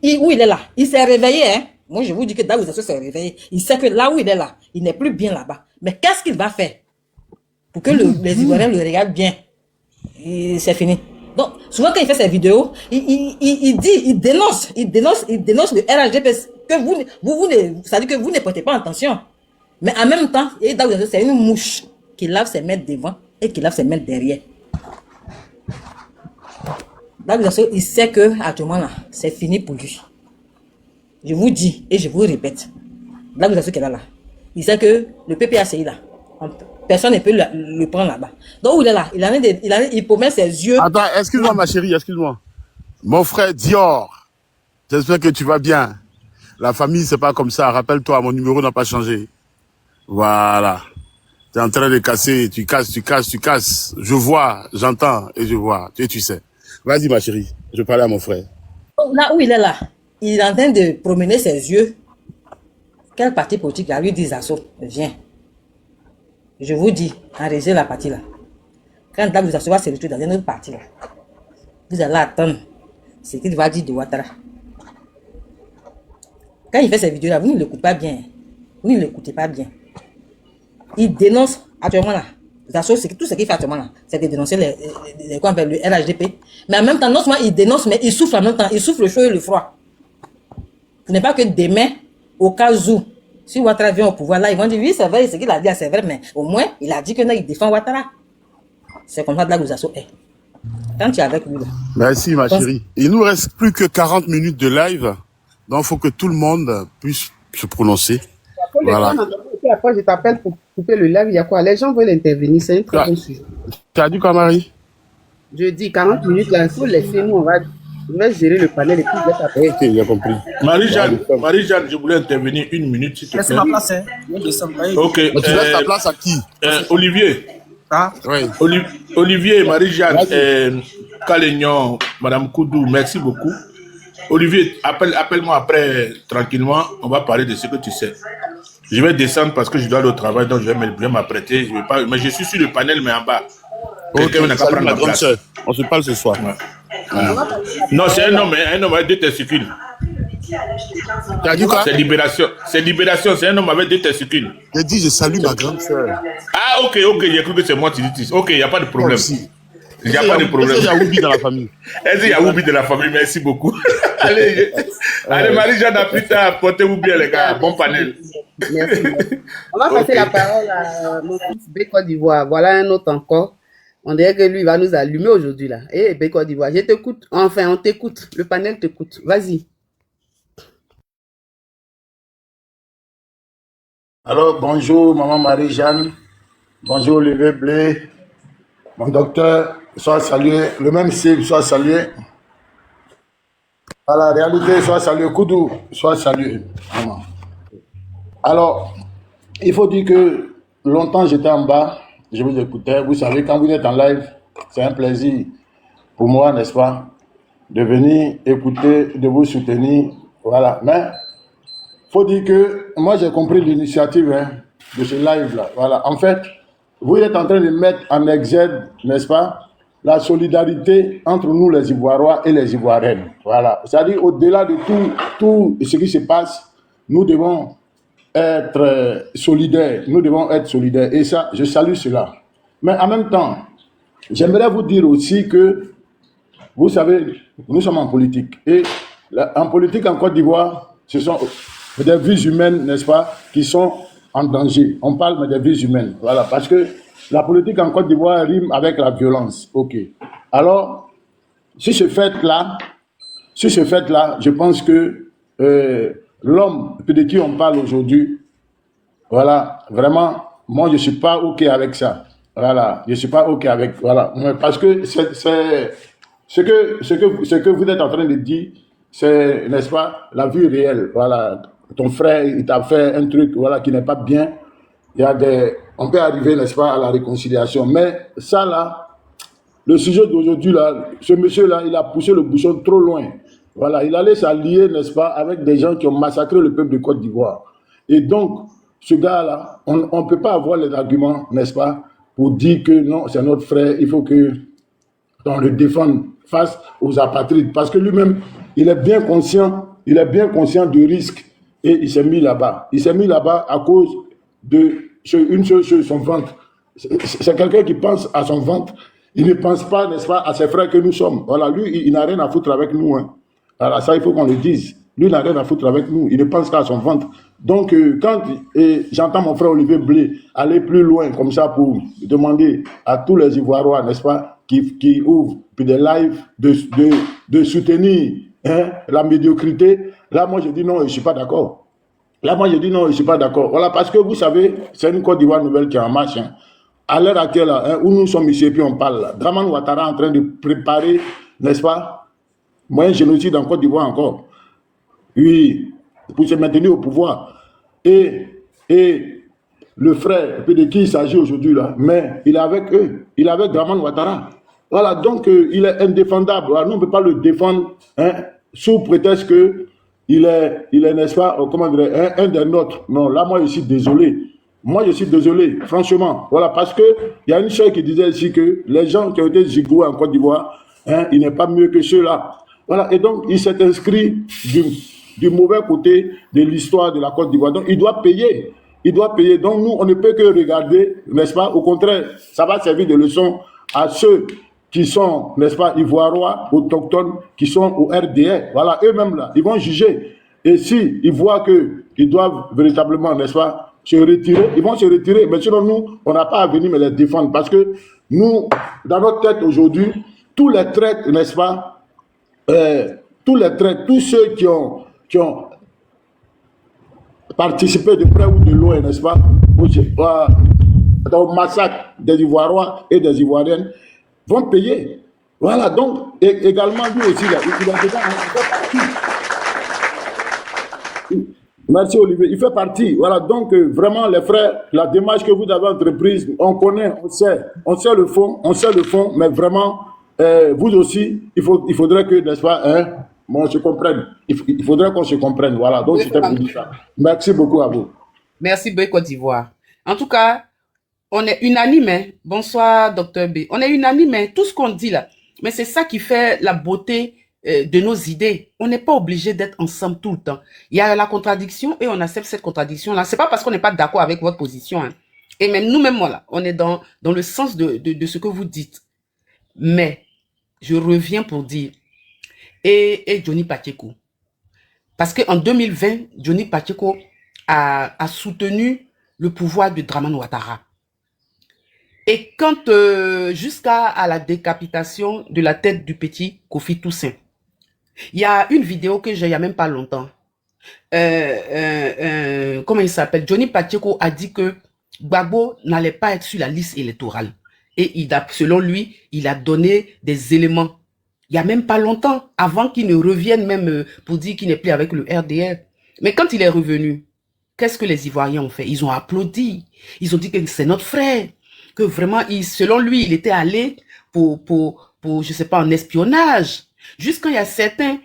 Où il est là, il s'est réveillé. Hein? Moi, je vous dis que Dagouz Dasso s'est réveillé. Il sait que là où il est là, il n'est plus bien là-bas. Mais qu'est-ce qu'il va faire pour que les Ivoiriens le regardent bien? C'est fini. Donc, souvent quand il fait ses vidéos, il dénonce le RHDP que ça dit que vous ne portez pas attention. Mais en même temps, Dagouz Dasso, c'est une mouche qui lave ses mains devant et qui lave ses mains derrière. Dagouz Dasso, il sait que actuellement là, c'est fini pour lui. Je vous dis et je vous répète, Dagouz Dasso qui est là, il sait que le PPACI là, personne ne peut le prendre là-bas. Donc où il est là, il promet ses yeux. Attends, excuse-moi ma chérie, excuse-moi. Mon frère Dior, j'espère que tu vas bien. La famille, c'est pas comme ça. Rappelle-toi, mon numéro n'a pas changé. Voilà. Tu es en train de casser, tu casses. Je vois, j'entends et je vois. Tu sais. Vas-y ma chérie, je parlais à mon frère. Là où il est là, il est en train de promener ses yeux. Quel parti politique a lui dit Dasso? Viens. Je vous dis, enregistrez la partie là. Quand Dagouz Dasso va se retrouver dans une autre partie là, vous allez attendre ce qu'il va dire de Ouattara. Quand il fait ces vidéos là, vous ne l'écoutez pas bien. Vous ne l'écoutez pas bien. Il dénonce actuellement là. Dasso, tout ce qu'il fait actuellement là, c'est de dénoncer le RHDP. Mais en même temps, non seulement il dénonce, mais il souffle en même temps. Il souffle le chaud et le froid. Ce n'est pas que demain, au cas où, si Ouattara vient au pouvoir là, ils vont dire oui, c'est vrai, ce qu'il a dit, c'est vrai, mais au moins, il a dit que non, il défend Ouattara. C'est comme ça Dagouz Dasso est. Quand tu es avec lui là. Merci ma chérie. Il nous reste plus que 40 minutes de live. Donc il faut que tout le monde puisse se prononcer. Voilà. Après, je t'appelle pour couper le live. Il y a quoi? Les gens veulent intervenir. C'est un très bon sujet. Tu as dit quoi, Marie? Je dis 40 minutes là, il faut laisser nous. On va gérer le panel et puis je vais t'appeler. Ok, j'ai compris. Marie-Jeanne, je voulais intervenir une minute, s'il te plaît. Laisse ma place, hein. Ok. Mais tu laisses ta place à qui? Olivier. Ah? Oui. Olivier, Marie-Jeanne, Calignon, Madame Koudou, merci beaucoup. Olivier, appelle-moi après tranquillement. On va parler de ce que tu sais. Je vais descendre parce que je dois aller au travail, donc je vais m'apprêter. Mais je suis sur le panel, mais en bas. Ok, Quelqu'un n'a qu'à salut prendre ma ma grande place. sœur. On se parle ce soir. Ouais. Voilà. Non, c'est un homme avec deux testicules. Tu as dit quoi? C'est libération, c'est un homme avec deux testicules. J'ai dit, je salue ma grande sœur. Ah, ok, j'ai cru que c'est moi qui dis. Ok, il n'y a pas de Moi problème. aussi. Il n'y a pas de problème. Est-ce qu'il y a Woubi dans la famille? Est-ce qu'il y a Woubi de la famille? Merci beaucoup. Allez, Marie-Jeanne a plus tard apporté Woubi, les gars. Bon panel. Merci. On va passer la parole à mon fils B Côte d'Ivoire. Voilà un autre encore. On dirait que lui il va nous allumer aujourd'hui là. Eh, B Côte d'Ivoire, je t'écoute. Enfin, on t'écoute. Le panel t'écoute. Vas-y. Alors, bonjour, maman Marie-Jeanne. Bonjour, Olivier Blé. Mon docteur, soit salué. Le même Steve, soit salué. À la réalité, soit salué. Koudou, soit salué. Maman. Alors, il faut dire que longtemps j'étais en bas, je vous écoutais. Vous savez, quand vous êtes en live, c'est un plaisir pour moi, n'est-ce pas, de venir écouter, de vous soutenir. Voilà. Mais faut dire que moi j'ai compris l'initiative de ce live-là. Voilà. En fait, vous êtes en train de mettre en exergue, n'est-ce pas, la solidarité entre nous les Ivoiriens et les Ivoiriennes. Voilà. C'est-à-dire au-delà de tout ce qui se passe, nous devons être solidaires. Nous devons être solidaires. Et ça, je salue cela. Mais en même temps, j'aimerais vous dire aussi que, vous savez, nous sommes en politique. Et en politique en Côte d'Ivoire, ce sont des vies humaines, n'est-ce pas, qui sont en danger. On parle des vies humaines. Voilà, parce que la politique en Côte d'Ivoire rime avec la violence. OK. Alors, sur ce fait-là, je pense que l'homme de qui on parle aujourd'hui, voilà, vraiment, moi, je ne suis pas OK avec ça. Voilà, je ne suis pas OK avec, voilà. Parce que ce que vous êtes en train de dire, c'est, n'est-ce pas, la vie réelle. Voilà, ton frère, il t'a fait un truc, voilà, qui n'est pas bien. On peut arriver, n'est-ce pas, à la réconciliation. Mais ça, là, le sujet d'aujourd'hui, là, ce monsieur-là, il a poussé le bouchon trop loin. Voilà, il allait s'allier, n'est-ce pas, avec des gens qui ont massacré le peuple de Côte d'Ivoire. Et donc, ce gars-là, on ne peut pas avoir les arguments, n'est-ce pas, pour dire que non, c'est notre frère, il faut que on le défende face aux apatrides. Parce que lui-même, il est bien conscient du risque. Et il s'est mis là-bas. Il s'est mis là-bas à cause une chose, son ventre. C'est quelqu'un qui pense à son ventre. Il ne pense pas, n'est-ce pas, à ses frères que nous sommes. Voilà, lui, il n'a rien à foutre avec nous. Voilà, ça, il faut qu'on le dise. Lui, il n'a rien à foutre avec nous. Il ne pense qu'à son ventre. Donc, quand j'entends mon frère Olivier Blé aller plus loin, comme ça, pour demander à tous les Ivoiriens, n'est-ce pas, qui ouvrent des lives de soutenir la médiocrité, là, moi, je dis non, je ne suis pas d'accord. Voilà, parce que vous savez, c'est une Côte d'Ivoire nouvelle qui est en marche. À l'heure actuelle, où nous sommes ici et puis on parle, là, Draman Ouattara est en train de préparer, n'est-ce pas, un génocide en Côte d'Ivoire encore. Oui, pour se maintenir au pouvoir. Et le frère, de qui il s'agit aujourd'hui, là, mais il est avec eux, il est avec Draman Ouattara. Voilà, donc il est indéfendable. Voilà, nous, on ne peut pas le défendre sous prétexte qu'il est, n'est-ce pas, comment dire, un des nôtres. Non, là, moi, je suis désolé. Franchement. Voilà, parce qu'il y a une chose qui disait ici que les gens qui ont été zigoués en Côte d'Ivoire, il n'est pas mieux que ceux-là. Voilà, et donc, il s'est inscrit du mauvais côté de l'histoire de la Côte d'Ivoire. Donc, il doit payer. Donc, nous, on ne peut que regarder, n'est-ce pas? Au contraire, ça va servir de leçon à ceux qui sont, n'est-ce pas, ivoiriens, autochtones, qui sont au RDR. Voilà, eux-mêmes, là, ils vont juger. Et si ils voient qu'ils doivent véritablement, n'est-ce pas, se retirer, ils vont se retirer. Mais sinon, nous, on n'a pas à venir me les défendre. Parce que nous, dans notre tête aujourd'hui, tous les traîtres, n'est-ce pas, tous ceux qui ont participé de près ou de loin, n'est-ce pas, au massacre des Ivoiriens et des Ivoiriennes, vont payer. Voilà, donc, également, lui aussi, là, il a déjà fait partie. Merci Olivier, il fait partie. Voilà, donc, vraiment, les frères, la démarche que vous avez entreprise, on connaît, on sait le fond, mais vraiment, vous aussi, il faudrait que, n'est-ce pas, on se comprenne. Il faudrait qu'on se comprenne. Voilà, donc, c'était pour dire ça. Merci beaucoup à vous. Merci, B Côte d'Ivoire. En tout cas, On est unanime, hein. Bonsoir, docteur B. On est unanime, hein. Tout ce qu'on dit là. Mais c'est ça qui fait la beauté de nos idées. On n'est pas obligé d'être ensemble tout le temps. Il y a la contradiction et on accepte cette contradiction-là. C'est pas parce qu'on n'est pas d'accord avec votre position, hein. Et même nous-mêmes, voilà, on est dans le sens de ce que vous dites. Mais, je reviens pour dire, et Johnny Pacheco. Parce qu'en 2020, Johnny Pacheco a soutenu le pouvoir de Dramane Ouattara. Et quand, jusqu'à la décapitation de la tête du petit Kofi Toussaint, il y a une vidéo que j'ai il n'y a même pas longtemps. Comment il s'appelle? Johnny Pacheco a dit que Gbagbo n'allait pas être sur la liste électorale. Et selon lui, il a donné des éléments. Il n'y a même pas longtemps, avant qu'il ne revienne même pour dire qu'il n'est plus avec le RDR. Mais quand il est revenu, qu'est-ce que les Ivoiriens ont fait? Ils ont applaudi. Ils ont dit que c'est notre frère. Que vraiment, selon lui, il était allé pour je sais pas, en espionnage. Jusqu'à il y a certains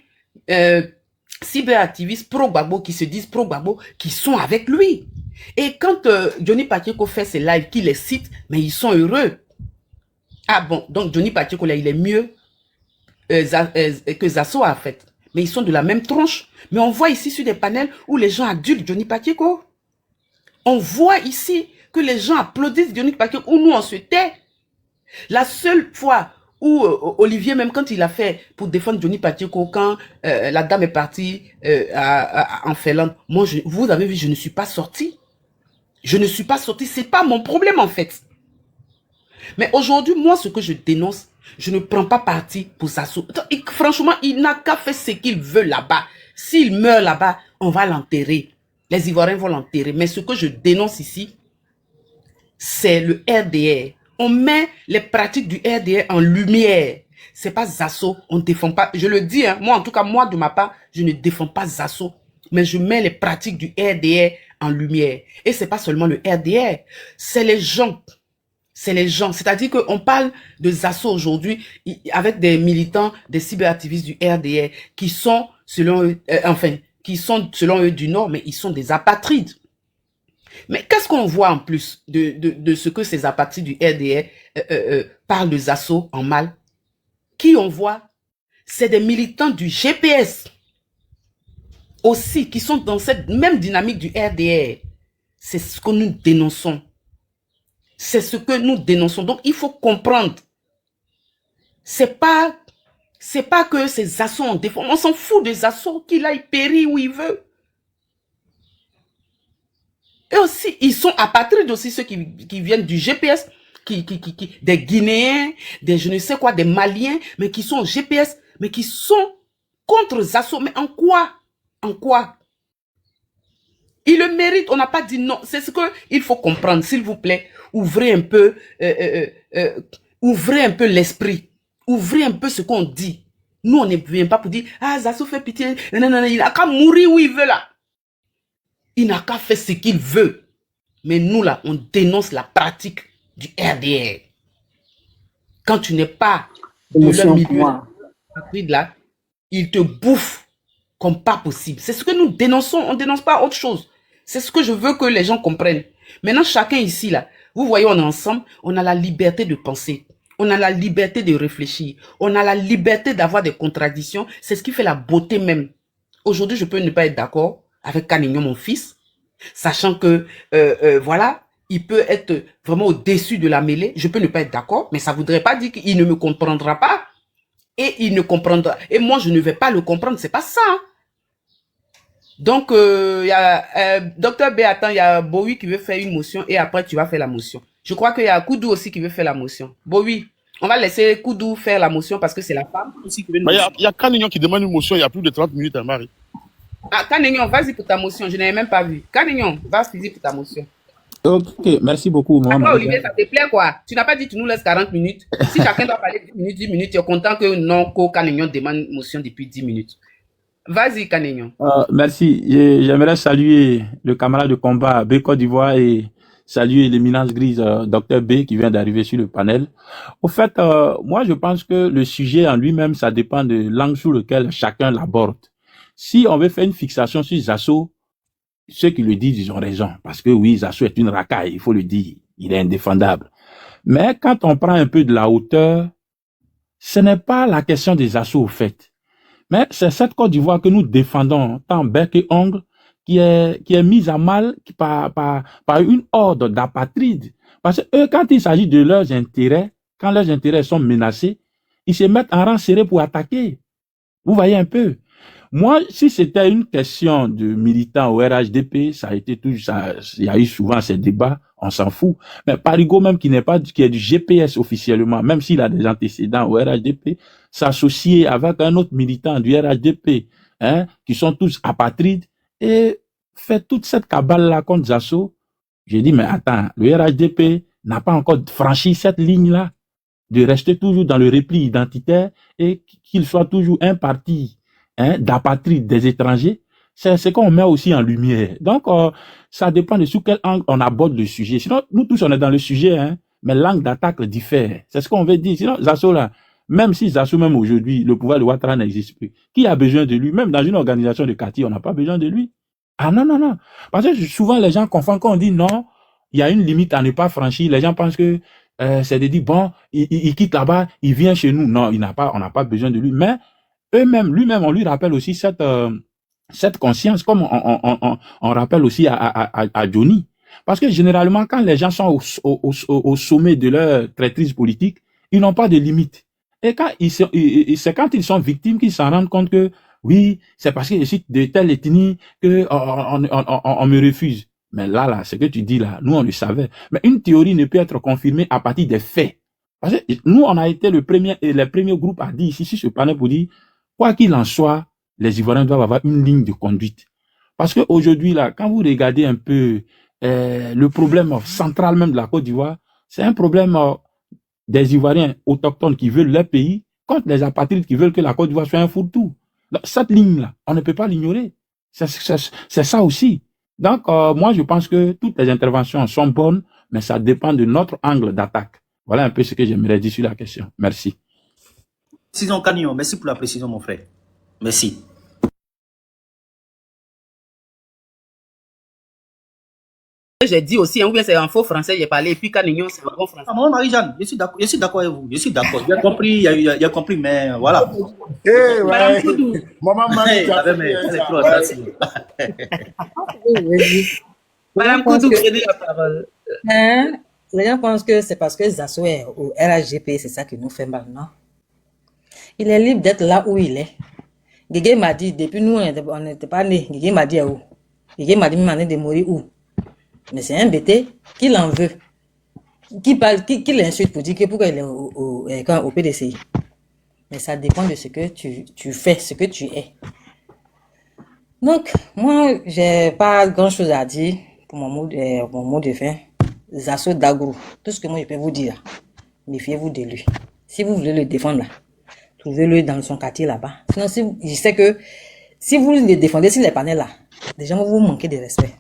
cyberactivistes pro-Gbagbo qui se disent pro-Gbagbo, qui sont avec lui. Et quand Johnny Pacheco fait ses lives, qu'il les cite, mais ils sont heureux. Ah bon, donc Johnny Pacheco, là, il est mieux que Zasso a fait. Mais ils sont de la même tronche. Mais on voit ici sur des panels où les gens adultent Johnny Pacheco. On voit ici que les gens applaudissent Johnny Pacheco, où nous on se tait. La seule fois où Olivier, même quand il a fait pour défendre Johnny Pacheco, quand la dame est partie en Finlande, moi, vous avez vu, je ne suis pas sorti. Je ne suis pas sorti, c'est pas mon problème en fait. Mais aujourd'hui, moi, ce que je dénonce, je ne prends pas parti pour Zasso. Franchement, il n'a qu'à faire ce qu'il veut là-bas. S'il meurt là-bas, on va l'enterrer. Les Ivoiriens vont l'enterrer. Mais ce que je dénonce ici, c'est le RDR. On met les pratiques du RDR en lumière. C'est pas Zasso, on ne défend pas. Je le dis, hein, moi, en tout cas, moi, de ma part, je ne défends pas Zasso. Mais je mets les pratiques du RDR en lumière. Et c'est pas seulement le RDR, c'est les gens. C'est les gens. C'est-à-dire qu'on parle de Zasso aujourd'hui avec des militants, des cyberactivistes du RDR qui sont, selon eux, qui sont, selon eux, du Nord, mais ils sont des apatrides. Mais qu'est-ce qu'on voit en plus de ce que ces apatrides du RDR parlent de Zasso en mal? Qui on voit? C'est des militants du GPS aussi, qui sont dans cette même dynamique du RDR. C'est ce que nous dénonçons. C'est ce que nous dénonçons. Donc, il faut comprendre. C'est pas que ces assauts en défense. On s'en fout des assauts, qu'il aille périr où il veut. Et aussi, ils sont apatrides aussi, ceux qui viennent du GPS, des Guinéens, des je ne sais quoi, des Maliens, mais qui sont au GPS, mais qui sont contre Zasso. Mais en quoi? En quoi? Il le mérite, on n'a pas dit non. C'est ce qu'il faut comprendre, s'il vous plaît. Ouvrez un peu l'esprit. Ouvrez un peu ce qu'on dit. Nous, on ne vient pas pour dire, ah, Zasso fait pitié. Non, non, non, il n'a qu'à mourir où il veut là. Il n'a qu'à faire ce qu'il veut. Mais nous, là, on dénonce la pratique du RDR. Quand tu n'es pas de leur milieu, là, ils te bouffent comme pas possible. C'est ce que nous dénonçons. On ne dénonce pas autre chose. C'est ce que je veux que les gens comprennent. Maintenant, chacun ici, là, vous voyez, on est ensemble, on a la liberté de penser. On a la liberté de réfléchir. On a la liberté d'avoir des contradictions. C'est ce qui fait la beauté même. Aujourd'hui, je peux ne pas être d'accord avec Kanignon, mon fils, sachant que, voilà, il peut être vraiment au-dessus de la mêlée. Je peux ne pas être d'accord, mais ça ne voudrait pas dire qu'il ne me comprendra pas. Et il ne comprendra. Et moi, je ne vais pas le comprendre. C'est pas ça. Hein. Donc, il y a Dr B, attends, il y a Bowie qui veut faire une motion et après, tu vas faire la motion. Je crois qu'il y a Koudou aussi qui veut faire la motion. Bowie, on va laisser Koudou faire la motion parce que c'est la femme aussi qui veut nous. Il y a Kanignon qui demande une motion il y a plus de 30 minutes, à Marie. Ah, Kanignon, vas-y pour ta motion. Je n'avais même pas vu. Kanignon, vas-y pour ta motion. Ok, merci beaucoup. Après, Olivier, ça te plaît quoi? Tu n'as pas dit que tu nous laisses 40 minutes. Si chacun doit parler 10 minutes, tu es content que non, Kanignon demande une motion depuis 10 minutes. Vas-y, Kanignon. Merci. J'aimerais saluer le camarade de combat B Côte d'Ivoire et saluer l'éminence grise Dr B qui vient d'arriver sur le panel. Au fait, moi, je pense que le sujet en lui-même, ça dépend de l'angle sur lequel chacun l'aborde. Si on veut faire une fixation sur Zasso, ceux qui le disent, ils ont raison. Parce que oui, Zasso est une racaille, il faut le dire. il est indéfendable. Mais quand on prend un peu de la hauteur, ce n'est pas la question des assauts au fait. Mais c'est cette Côte d'Ivoire que nous défendons, tant bec et ongle, qui est mise à mal par une horde d'apatrides. Parce que eux, quand il s'agit de leurs intérêts, quand leurs intérêts sont menacés, ils se mettent en rang serré pour attaquer. Vous voyez un peu. Moi, si c'était une question de militants au RHDP, ça a été tout, ça, il y a eu souvent ces débats, on s'en fout. Mais Parigo même qui est du GPS officiellement, même s'il a des antécédents au RHDP, s'associer avec un autre militant du RHDP, hein, qui sont tous apatrides, et fait toute cette cabale-là contre Zasso. J'ai dit, mais attends, le RHDP n'a pas encore franchi cette ligne-là, de rester toujours dans le repli identitaire et qu'il soit toujours un parti, hein, d'apatrides des étrangers. C'est ce qu'on met aussi en lumière. Donc, ça dépend de sous quel angle on aborde le sujet. Sinon, nous tous, on est dans le sujet, hein, mais l'angle d'attaque diffère. C'est ce qu'on veut dire. Sinon, Zasso, là, même si Zasso, même aujourd'hui, le pouvoir de Ouattara n'existe plus, qui a besoin de lui? Même dans une organisation de quartier, on n'a pas besoin de lui. Ah non, non, non. Parce que souvent, les gens confondent quand on dit non, il y a une limite à ne pas franchir. Les gens pensent que c'est de dire, bon, il quitte là-bas, il vient chez nous. Non, on n'a pas besoin de lui. Mais eux-mêmes, lui-même, on lui rappelle aussi cette conscience, comme on rappelle aussi à Johnny. Parce que généralement, quand les gens sont au sommet de leur traîtrise politique, ils n'ont pas de limite. Et c'est quand ils sont victimes qu'ils s'en rendent compte que, oui, c'est parce que je suis de telle ethnie que on me refuse. Mais là, ce que tu dis là, nous, on le savait. Mais une théorie ne peut être confirmée à partir des faits. Parce que nous, on a été les premiers groupes à dire ici, sur ce panel pour dire, quoi qu'il en soit, les Ivoiriens doivent avoir une ligne de conduite. Parce que aujourd'hui là, quand vous regardez un peu le problème central même de la Côte d'Ivoire, c'est un problème des Ivoiriens autochtones qui veulent leur pays contre les apatrides qui veulent que la Côte d'Ivoire soit un fourre-tout. Cette ligne-là, on ne peut pas l'ignorer. C'est ça aussi. Donc, moi, je pense que toutes les interventions sont bonnes, mais ça dépend de notre angle d'attaque. Voilà un peu ce que j'aimerais dire sur la question. Merci. Précision Canyon, merci pour la précision, mon frère. Merci. J'ai dit aussi, ou bien c'est en faux français, j'ai parlé, et puis Canignon, c'est en bon français. Ah, maman Marie-Jeanne, je suis d'accord avec vous. Je suis d'accord. Il y a compris, mais voilà. Eh Madame ouais, Koudou, maman Marie, tu as fait bien Elle est ça. trop Ouais. attentive. Madame Koudou, prenez la parole. Hein? Les gens pensent que c'est parce que Zasso est au RHGP, c'est ça qui nous fait mal, non? Il est libre d'être là où il est. Guégué m'a dit, depuis nous, on n'était pas nés, Guégué m'a dit où? Guégué m'a dit, il de mourir où? Mais c'est un bêté qui l'en veut. Qui l'insulte pour dire que pourquoi il est au PDCI. Mais ça dépend de ce que tu fais, ce que tu es. Donc, moi, j'ai pas grand chose à dire pour mon mot de fin. Zasso Dagrou, tout ce que moi je peux vous dire, méfiez-vous de lui. Si vous voulez le défendre là, trouvez-le dans son quartier là-bas. Sinon, je sais que si vous le défendez, s'il n'est pas né là, déjà vous manquez de respect.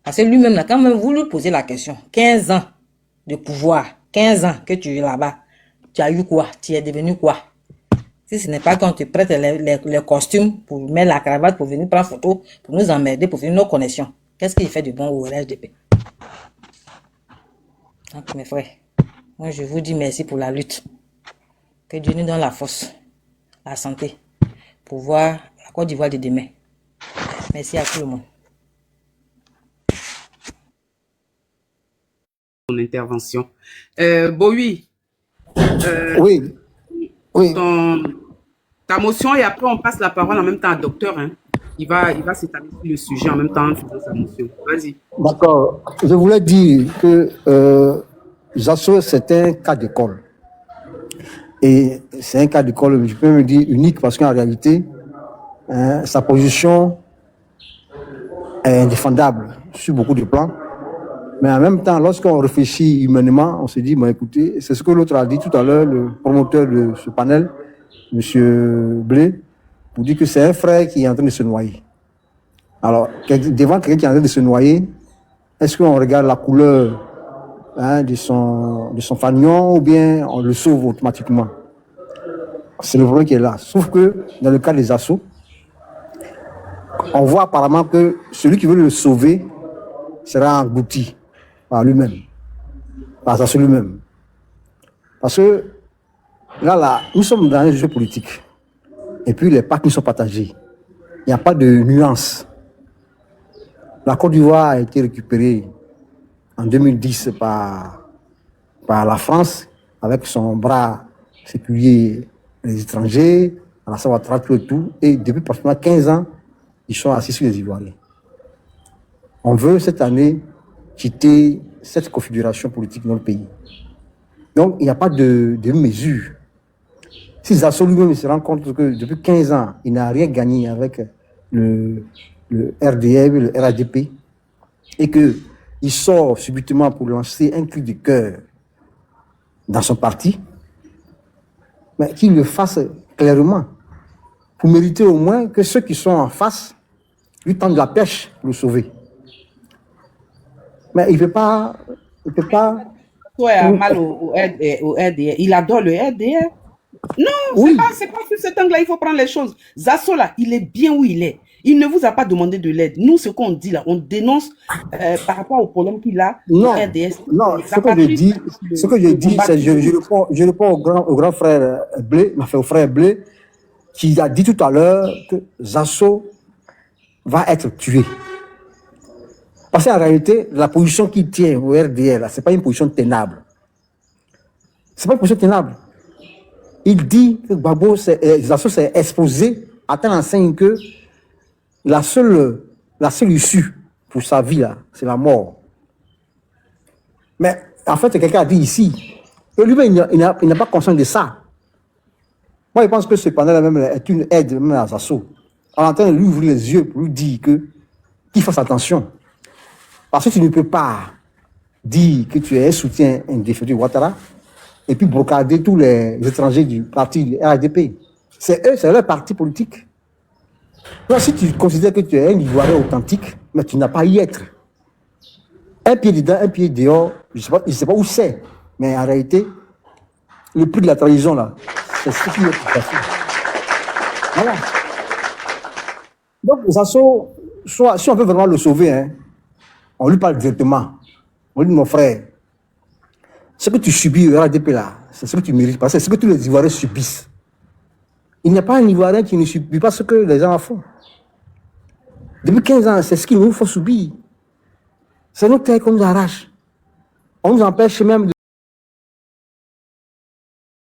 Parce que lui-même là, quand même vous lui posez la question, 15 ans de pouvoir, 15 ans que tu es là-bas, tu as eu quoi? Tu es devenu quoi? Si ce n'est pas qu'on te prête les costumes pour mettre la cravate, pour venir prendre photo, pour nous emmerder, pour finir nos connexions, qu'est-ce qu'il fait de bon au RHDP? Donc, mes frères, moi je vous dis merci pour la lutte. Que Dieu nous donne la force, la santé, pour voir la Côte d'Ivoire de demain. Merci à tout le monde. Ton intervention. Boui, Oui, oui. ta motion et après on passe la parole en même temps à docteur. Hein. Il va s'établir sur le sujet en même temps en faisant sa motion. Vas-y. D'accord. Je voulais dire que Zasso, c'est un cas d'école. Et c'est un cas d'école, je peux me dire, unique parce qu'en réalité, sa position est indéfendable sur beaucoup de plans. Mais en même temps, lorsqu'on réfléchit humainement, on se dit, bon, écoutez, c'est ce que l'autre a dit tout à l'heure, le promoteur de ce panel, M. Blé, pour dire que c'est un frère qui est en train de se noyer. Alors, devant quelqu'un qui est en train de se noyer, est-ce qu'on regarde la couleur de son fanion ou bien on le sauve automatiquement? C'est le problème qui est là. Sauf que dans le cas des assauts, on voit apparemment que celui qui veut le sauver sera englouti par lui-même, par Zasso lui-même. Parce que là, nous sommes dans un jeu politique. Et puis les pactes nous sont partagés. Il n'y a pas de nuance. La Côte d'Ivoire a été récupérée en 2010 par la France, avec son bras séculier les étrangers, Alassane Ouattara, tout et tout. Et depuis pratiquement 15 ans, ils sont assis sur les Ivoiriens. On veut cette année quitter cette configuration politique dans le pays. Donc, il n'y a pas de mesure. Si Zasso lui-même se rend compte que depuis 15 ans, il n'a rien gagné avec le RDF, le RADP, et qu'il sort subitement pour lancer un cri de cœur dans son parti, mais qu'il le fasse clairement, pour mériter au moins que ceux qui sont en face lui tendent la pêche pour le sauver. Mais il ne peut pas... Toi, il a mal au RDR. Il adore le RDR. Non, Oui. c'est pas sur cet angle-là, il faut prendre les choses. Zasso, là, il est bien où il est. Il ne vous a pas demandé de l'aide. Nous, ce qu'on dit là, on dénonce par rapport au problème qu'il a Non, au RDS. non, ce que je dis, c'est je réponds au grand frère Blé, au frère Blé, qui a dit tout à l'heure que Zasso va être tué. Parce qu'en réalité, la position qu'il tient au RDR, ce n'est pas une position tenable. Ce n'est pas une position tenable. Il dit que Zasso s'est exposé à telle enseigne que la seule issue pour sa vie, là, c'est la mort. Mais en fait, quelqu'un a dit ici que lui-même, il n'a pas conscience de ça. Moi, je pense que ce panel même est une aide même à Zasso. On est en train de lui ouvrir les yeux pour lui dire qu'il fasse attention. Parce que tu ne peux pas dire que tu es un soutien indéfini de Ouattara et puis brocader tous les étrangers du parti RDP. C'est eux, c'est leur parti politique. Donc, si tu considères que tu es un Ivoirien authentique, mais tu n'as pas à y être. Un pied dedans, un pied dehors, je ne sais pas où c'est, mais en réalité, le prix de la trahison, là, c'est ce qui est passé. Voilà. Donc, Zasso, si on veut vraiment le sauver, hein, on lui parle directement. On lui dit, mon frère, ce que tu subis au RDP là, c'est ce que tu mérites, parce que c'est ce que tous les Ivoiriens subissent. Il n'y a pas un Ivoirien qui ne subit pas ce que les gens font. Depuis 15 ans, c'est ce qu'il nous faut subir. C'est nos terres qu'on nous arrache. On nous empêche même de